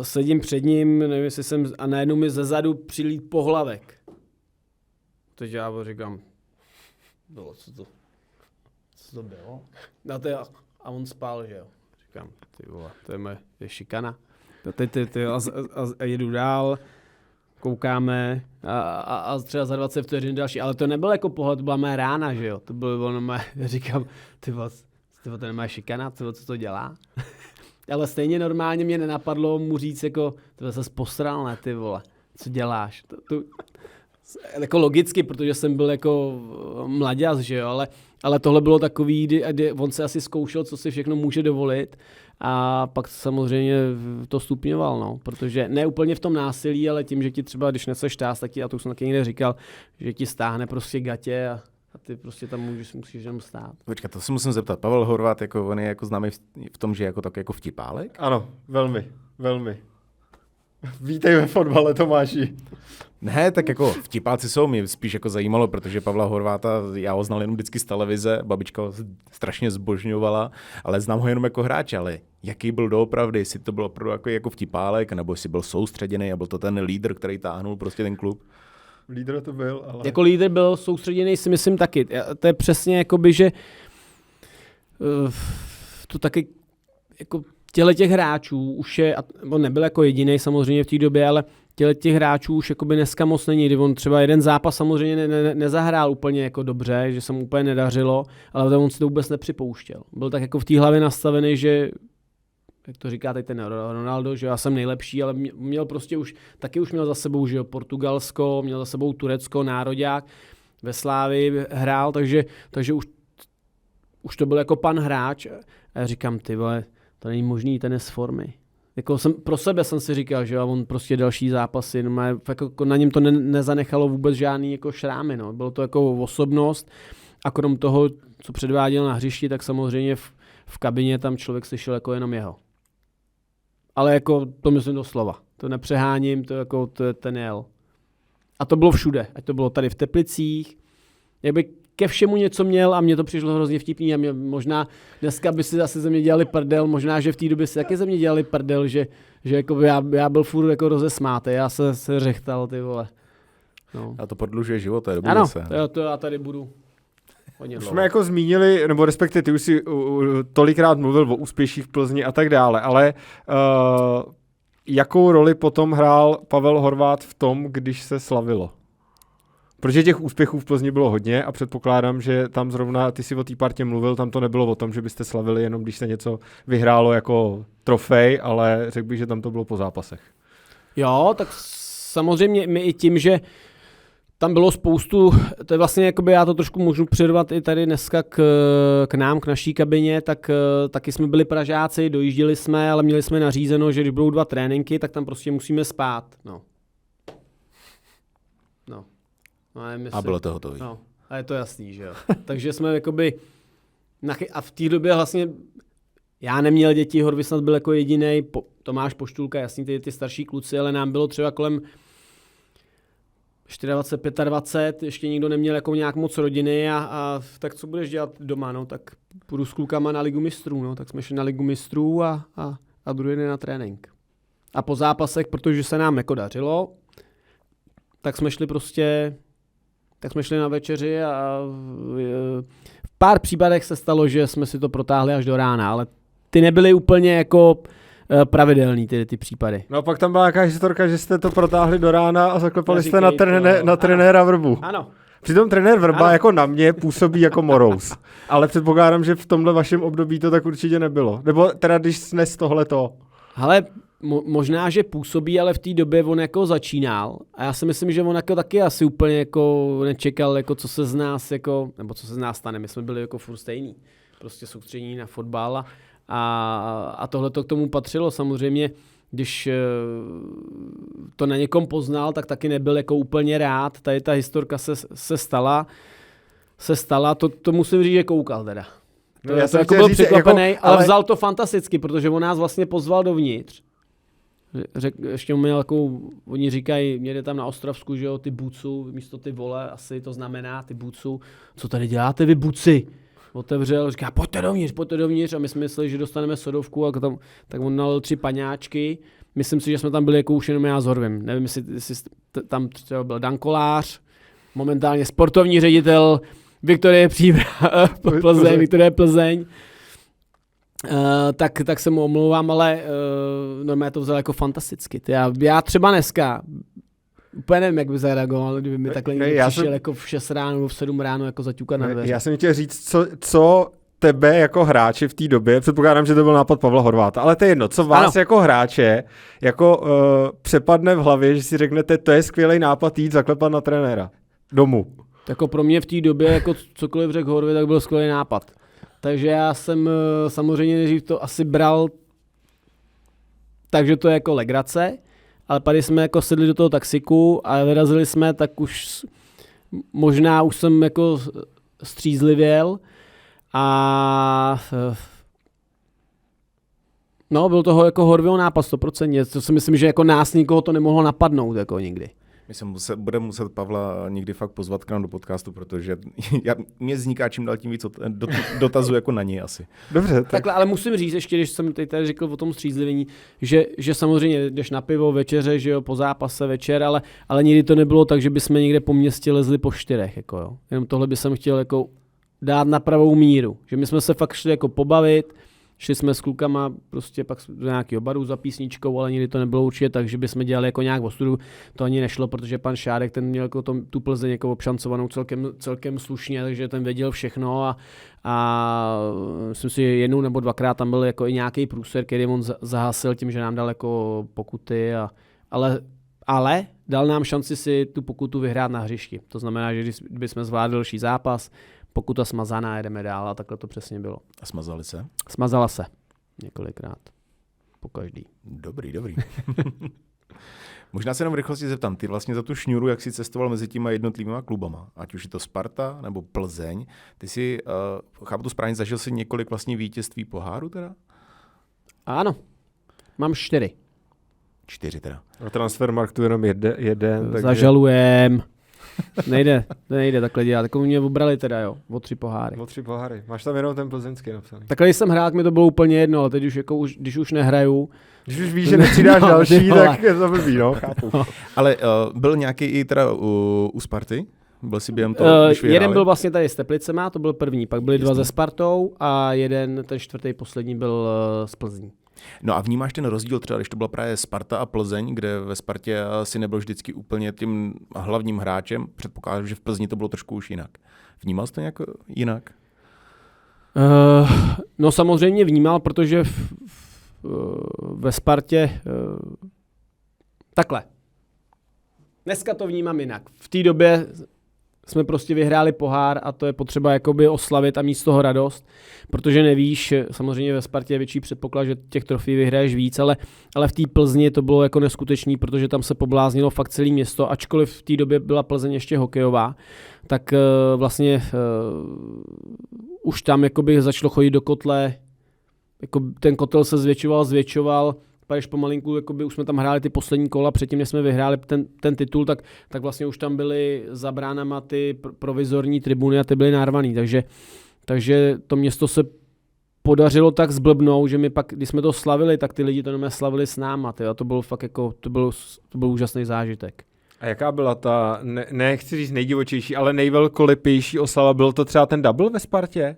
sedím před ním, nevím, jestli a najednou mi zezadu přilít pohlavek. Takže já říkám, co to bylo? A on spál, že jo. Říkám, ty vole, to je šikana. A jedu dál, koukáme a třeba za 20 vteřin další. Ale to nebylo jako pohled, to byla mé rána, že jo. To bylo říkám, ty vole, to nemá šikana, co to dělá? Ale stejně normálně mě nenapadlo mu říct, jako, ty se posral, ne, ty vole, co děláš? Jako logicky, protože jsem byl jako mladěz, že jo, ale tohle bylo takový, kdy on se asi zkoušel, co si všechno může dovolit a pak samozřejmě to stupňoval, no, protože ne úplně v tom násilí, ale tím, že ti třeba, když neseš táz, tak ti, a to už jsem taky někde říkal, že ti stáhne prostě gatě a ty prostě tam musíš jenom stát. Počkat, to se musím zeptat. Pavel Horváth, jako on je jako známý v tom, že je jako tak jako vtipálek? Ano, velmi. Vítej ve fotbale, Tomáši. Ne, tak jako vtipáci jsou, mě spíš jako zajímalo, protože Pavla Horváta, já ho znal jenom vždycky z televize, babička ho strašně zbožňovala, ale znám ho jenom jako hráč, ale jaký byl doopravdy, jestli to bylo jako vtipálek, nebo jestli byl soustředěný a byl to ten lídr, který táhnul prostě ten klub. Lídr to byl, ale... Jako lídr byl soustředěný, si myslím taky. To je přesně jakoby, že to taky jako těch hráčů už je, on nebyl jako jediný samozřejmě v té době, ale těch hráčů už jakoby dneska moc není, kdy on třeba jeden zápas samozřejmě nezahrál úplně jako dobře, že se mu úplně nedařilo, ale on si to vůbec nepřipouštěl. Byl tak jako v té hlavě nastavený, že jak to říká teď ten Ronaldo, že já jsem nejlepší, ale měl prostě už měl za sebou, že jo, Portugalsko, měl za sebou Turecko, nároďák ve Slávii hrál, takže už to byl jako pan hráč. A já říkám, ty vole, to není možný, ten je z formy. Jako pro sebe jsem si říkal, že on prostě další zápasy, jako na něm to nezanechalo vůbec žádný jako šrámy, no. Bylo to jako osobnost a krom toho, co předváděl na hřišti, tak samozřejmě v kabině tam člověk slyšel jako jenom jeho. Ale jako to myslím doslova, to nepřeháním, to jako ten jel. A to bylo všude, ať to bylo tady v Teplicích, jakby ke všemu něco měl a mně to přišlo hrozně vtipný a možná dneska by si zase ze mě dělali prdel, možná, že v té době si taky ze mě dělali prdel, že jako já byl furt jako rozesmátý, já se řechtal, ty vole. No. A to prodlužuje život, to je dobrý. Ano, to já tady budu hodně dlouho. Jsme jako zmínili, nebo respektive ty už si tolikrát mluvil o úspěších v Plzni a tak dále, ale jakou roli potom hrál Pavel Horváth v tom, když se slavilo? Protože těch úspěchů v Plzni bylo hodně a předpokládám, že tam zrovna, ty si o té partě mluvil, tam to nebylo o tom, že byste slavili jenom, když se něco vyhrálo jako trofej, ale řekl bych, že tam to bylo po zápasech. Jo, tak samozřejmě my i tím, že tam bylo spoustu, to je vlastně, jakoby já to trošku můžu přirvat i tady dneska k nám, k naší kabině, tak taky jsme byli Pražáci, dojížděli jsme, ale měli jsme nařízeno, že když budou 2 tréninky, tak tam prostě musíme spát, no. A bylo to hotový. No, a je to jasný, že jo. Takže jsme jakoby, a v té době vlastně, já neměl děti, Horvy snad byl jako jedinej, Tomáš Poštulka, jasný, ty starší kluci, ale nám bylo třeba kolem 24, 25, ještě nikdo neměl jako nějak moc rodiny a tak co budeš dělat doma, no, tak půjdu s klukama na Ligu mistrů, no, tak jsme šli na Ligu mistrů a druhý den na trénink. A po zápasech, protože se nám jako dařilo, tak jsme šli na večeři a v pár případech se stalo, že jsme si to protáhli až do rána, ale ty nebyly úplně jako pravidelný ty případy. No a pak tam byla nějaká historka, že jste to protáhli do rána a zaklepali jste na to, trenéra Vrbu. Ano. Přitom trenér Vrba jako na mě působí jako morous. Ale předpokládám, že v tomhle vašem období to tak určitě nebylo. Nebo teda když snes tohleto. Ale možná, že působí, ale v té době on jako začínal a já si myslím, že on jako taky asi úplně jako nečekal, jako co se z nás jako, nebo co se z nás stane, my jsme byli jako furt stejný, prostě soustředění na fotbal a tohle to k tomu patřilo samozřejmě, když to na někom poznal, tak taky nebyl jako úplně rád, tady ta historka se stala, to musím říct, že koukal teda. No, já to jako byl překvapený, jako, ale vzal to fantasticky, protože on nás vlastně pozval dovnitř. Ještě měl takovou, oni říkají, měli tam na Ostravsku, že jo, ty bucu, místo ty vole, asi to znamená ty bucu. Co tady děláte vy buci? Otevřel, říká, pojďte dovnitř a my jsme mysleli, že dostaneme sodovku a tak on nalil 3 paňáčky. Myslím si, že jsme tam byli jako už jenom já s Horvem. Nevím, jestli tam třeba byl Dan Kolář, momentálně sportovní ředitel Viktorie Plzeň. Tak se mu omlouvám, ale normálně to vzal jako fantasticky. Já třeba dneska úplně nevím, jak by zareagoval, kdyby mi takhle někdo přišel jako v 6 ráno nebo v 7 ráno jako zaťukat na dveře. Já jsem chtěl říct, co tebe jako hráče v té době, předpokládám, že to byl nápad Pavla Horváta, ale to je jedno, co vás jako hráče jako přepadne v hlavě, že si řeknete, to je skvělý nápad jít zaklepat na trenéra domů. Jako pro mě v té době, jako cokoliv řekl Horvě, tak byl skvělý nápad. Takže já jsem samozřejmě nejdřív to asi bral, takže to je jako legrace, ale pak jsme jako sedli do toho taxiku a vyrazili jsme, tak už možná už jsem jako střízlivěl a no, byl toho jako Horvyho nápad 100%, to si myslím, že jako nás nikoho to nemohlo napadnout jako nikdy. Budeme muset Pavla někdy fakt pozvat k nám do podcastu, protože mě vzniká čím dál tím víc dotazů jako na něj asi. Dobře. Tak. Takhle, ale musím říct ještě, když jsem tady řekl o tom střízlivění, že samozřejmě jdeš na pivo večeře, že jo, po zápase večer, ale nikdy to nebylo tak, že bychom někde po městě lezli po 4, jako jo. Jenom tohle bych jsem chtěl jako dát na pravou míru, že my jsme se fakt šli jako pobavit, šli jsme s klukama prostě pak do nějakého baru za písničkou, ale nikdy to nebylo určitě tak, že bychom dělali jako nějak ostudu. To ani nešlo, protože pan Šádek, ten měl jako tu Plzeň jako obšancovanou celkem slušně, takže ten věděl všechno a myslím si, že 1 nebo 2krát tam byl jako i nějaký průser, který on zahasil tím, že nám dal jako pokuty, ale ale dal nám šanci si tu pokutu vyhrát na hřišti. To znamená, že kdybychom zvládli další zápas, pokuta smazaná, jedeme dál a takhle to přesně bylo. A smazali se? Smazala se několikrát. Po každý. Dobrý. Možná se jenom v rychlosti zeptám, ty vlastně za tu šňůru, jak jsi cestoval mezi těma jednotlivýma klubama, ať už je to Sparta nebo Plzeň, ty si, chápu to správně, zažil si několik vlastně vítězství poháru teda? Ano, mám 4. 4 teda. A Transfermarktu jenom jeden. Takže... Zažalujem. Nejde takhle dělat. Tak mě obrali teda, jo, o 3 poháry. O 3 poháry. Máš tam jenom ten plzeňský napsaný. Takhle, když jsem hrál, mi to bylo úplně jedno, ale teď už, když už nehraju. Když už víš, že nepřidáš další, tak je to blbý, no, chápu. Ale byl nějaký i teda u Sparty? Byl si během toho, když vyhráli? Jeden byl vlastně tady s Teplicema, to byl první, pak byly 2 ze Spartou a jeden, ten čtvrtý, poslední byl z Plzní. No a vnímáš ten rozdíl třeba, když to byla právě Sparta a Plzeň, kde ve Spartě si nebyl vždycky úplně tím hlavním hráčem, předpokládám, že v Plzni to bylo trošku už jinak. Vnímal jsi to nějak jinak? No samozřejmě vnímal, protože ve Spartě takhle. Dneska to vnímám jinak. V té době jsme prostě vyhráli pohár a to je potřeba jakoby oslavit a mít z toho radost, protože nevíš, samozřejmě ve Spartě je větší předpoklad, že těch trofí vyhraješ víc, ale v té Plzni to bylo jako neskutečný, protože tam se pobláznilo fakt celé město, ačkoliv v té době byla Plzeň ještě hokejová, tak vlastně už tam jakoby začalo chodit do kotle, jako ten kotel se zvětšoval, když pomalinku, jakoby už jsme tam hráli ty poslední kola, předtím, než jsme vyhráli ten titul, tak vlastně už tam byly za bránama ty provizorní tribuny a ty byly narvaný, takže to město se podařilo tak zblbnout, že my pak, když jsme to slavili, tak ty lidi to jenom slavili s náma, a to byl fakt jako, to byl úžasný zážitek. A jaká byla ta, nechci říct nejdivočejší, ale nejvelkolepější oslava, byl to třeba ten double ve Spartě?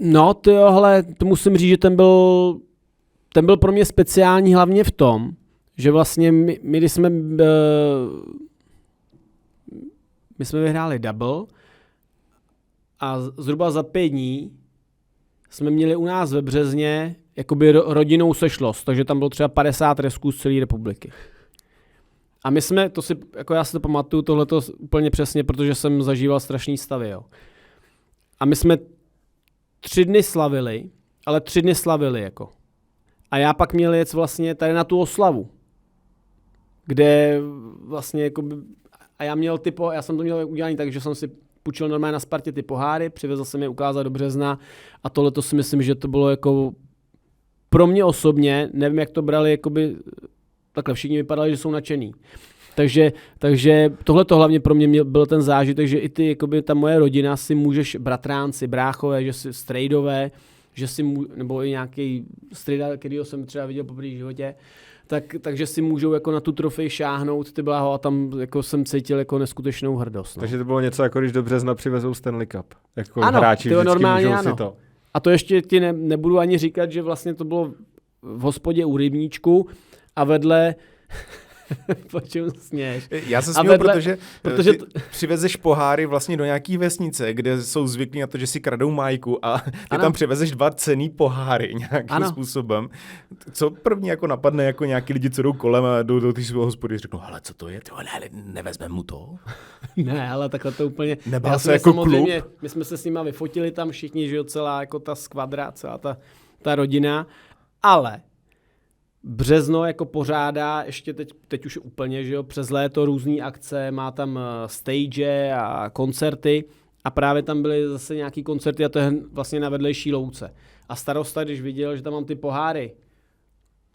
No, to musím říct, že ten byl pro mě speciální hlavně v tom, že vlastně my když jsme vyhráli double a zhruba za 5 dní jsme měli u nás ve Březně jakoby rodinnou sešlost, takže tam bylo třeba 50 tresků z celé republiky. A my jsme, já si to pamatuju tohleto úplně přesně, protože jsem zažíval strašný stavy, jo. A my jsme 3 dny slavili, ale 3 dny slavili jako. A já pak měl jet vlastně tady na tu oslavu, kde vlastně jakoby, a já jsem to měl udělaný tak, že jsem si půjčil normálně na Spartě ty poháry, přivezl jsem je ukázat do Března a tohleto si myslím, že to bylo jako pro mě osobně, nevím, jak to brali, jakoby, takhle všichni vypadali, že jsou nadšený. Takže tohleto hlavně pro mě byl ten zážitek, že i ty, jakoby ta moje rodina si můžeš, bratránci, bráchové, že si strejdové, že si nebo i nějaký strejda, kterýho jsem třeba viděl poprvé v životě, takže si můžou jako na tu trofej šáhnout ty bláho a tam jako jsem cítil jako neskutečnou hrdost. No. Takže to bylo něco jako když do Března přivezou Stanley Cup. Jako ano, hráči vždycky normálně můžou ano. Si to. A to ještě ti nebudu ani říkat, že vlastně to bylo v hospodě u rybníčku a vedle počím sněž. Já se směl, protože ty přivezeš poháry vlastně do nějaký vesnice, kde jsou zvyklí na to, že si kradou májku a ty tam přivezeš 2 cenný poháry nějakým způsobem. Co první jako napadne jako nějaký lidi, co jdou kolem a jdou do té svého hospody, řeknou, ale co to je? Nevezmeme mu to? Ne, ale takhle to úplně... Nebál se jako klub? My jsme se s nima vyfotili tam všichni, že jo, celá jako ta skvadra, celá ta rodina, ale Březno jako pořádá ještě teď už úplně, že jo, přes léto různý akce, má tam stage a koncerty a právě tam byly zase nějaký koncerty a to je vlastně na vedlejší louce. A starosta, když viděl, že tam mám ty poháry,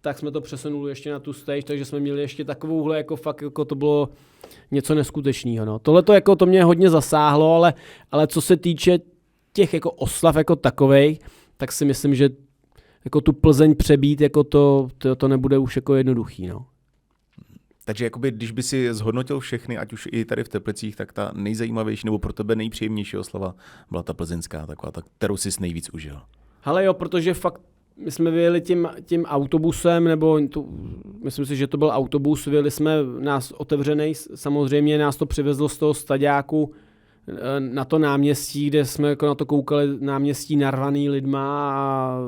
tak jsme to přesunuli ještě na tu stage, takže jsme měli ještě takovouhle, jako fakt, jako to bylo něco neskutečného. No. Tohleto jako to mě hodně zasáhlo, ale co se týče těch jako oslav jako takovej, tak si myslím, že jako tu Plzeň přebít, jako to nebude už jako jednoduchý, no. Takže jakoby, když by si zhodnotil všechny, ať už i tady v Teplicích, tak ta nejzajímavější nebo pro tebe nejpříjemnější oslava byla ta plzeňská, taková, kterou jsi nejvíc užil. Hele jo, protože fakt my jsme vyjeli tím autobusem, myslím si, že to byl autobus, vyjeli jsme nás otevřenej, samozřejmě nás to přivezlo z toho staďáku na to náměstí, kde jsme jako na to koukali, náměstí narvaný lidma a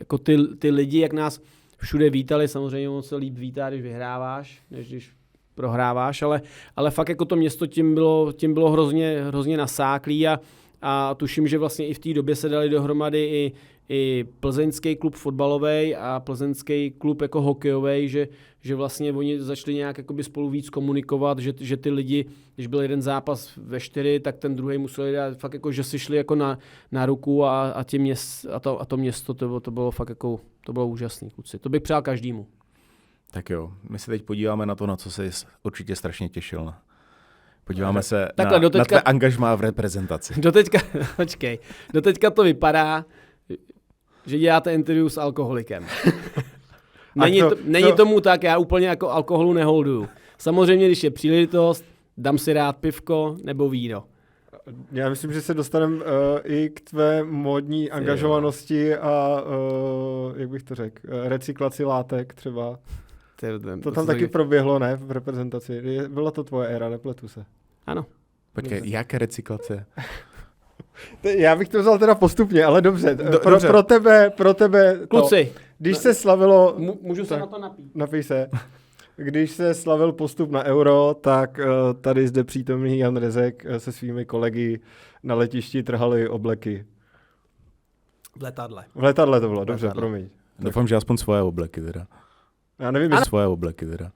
jako ty lidi, jak nás všude vítali, samozřejmě moc se líp vítá, když vyhráváš, než když prohráváš, ale fakt jako to město tím bylo hrozně nasáklý a tuším, že vlastně i v té době se dali dohromady i plzeňský klub fotbalový a plzeňský klub jako hokejový, že vlastně oni začali nějak jakoby spolu víc komunikovat, že ty lidi, když byl jeden zápas ve 4, tak ten druhý museli dát fakt jako, že si šli jako na ruku a to město, to bylo fakt jako, to bylo úžasný, kluci. To bych přál každému. Tak jo, my se teď podíváme na to, na co jsi určitě strašně těšil. Podíváme se na tvé angažmá v reprezentaci. Doteďka to vypadá, že děláte interview s alkoholikem. Není tomu tak, já úplně jako alkoholu neholduju. Samozřejmě, když je příležitost, dám si rád pivko nebo víno. Já myslím, že se dostaneme i k tvé módní angažovanosti a, jak bych to řekl, recyklaci látek třeba. To tam taky proběhlo, ne, v reprezentaci. Byla to tvoje éra, nepletu se. Ano. Počkej, jaké recyklace? Já bych to vzal teda postupně, ale dobře. Pro tebe kluci. Když se slavilo... Můžu se na to napít. Napij se. Když se slavil postup na Euro, tak tady zde přítomný Jan Rezek se svými kolegy na letišti trhali obleky. V letadle. V letadle to bylo, dobře, promiň. Doufám, že aspoň svoje obleky teda. Já nevím, svoje obleky teda.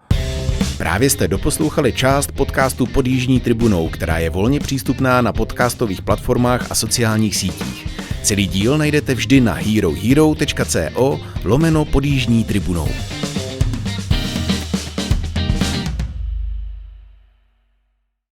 Právě jste doposlouchali část podcastu Pod jižní tribunou, která je volně přístupná na podcastových platformách a sociálních sítích. Celý díl najdete vždy na herohero.co/Pod jižní tribunou.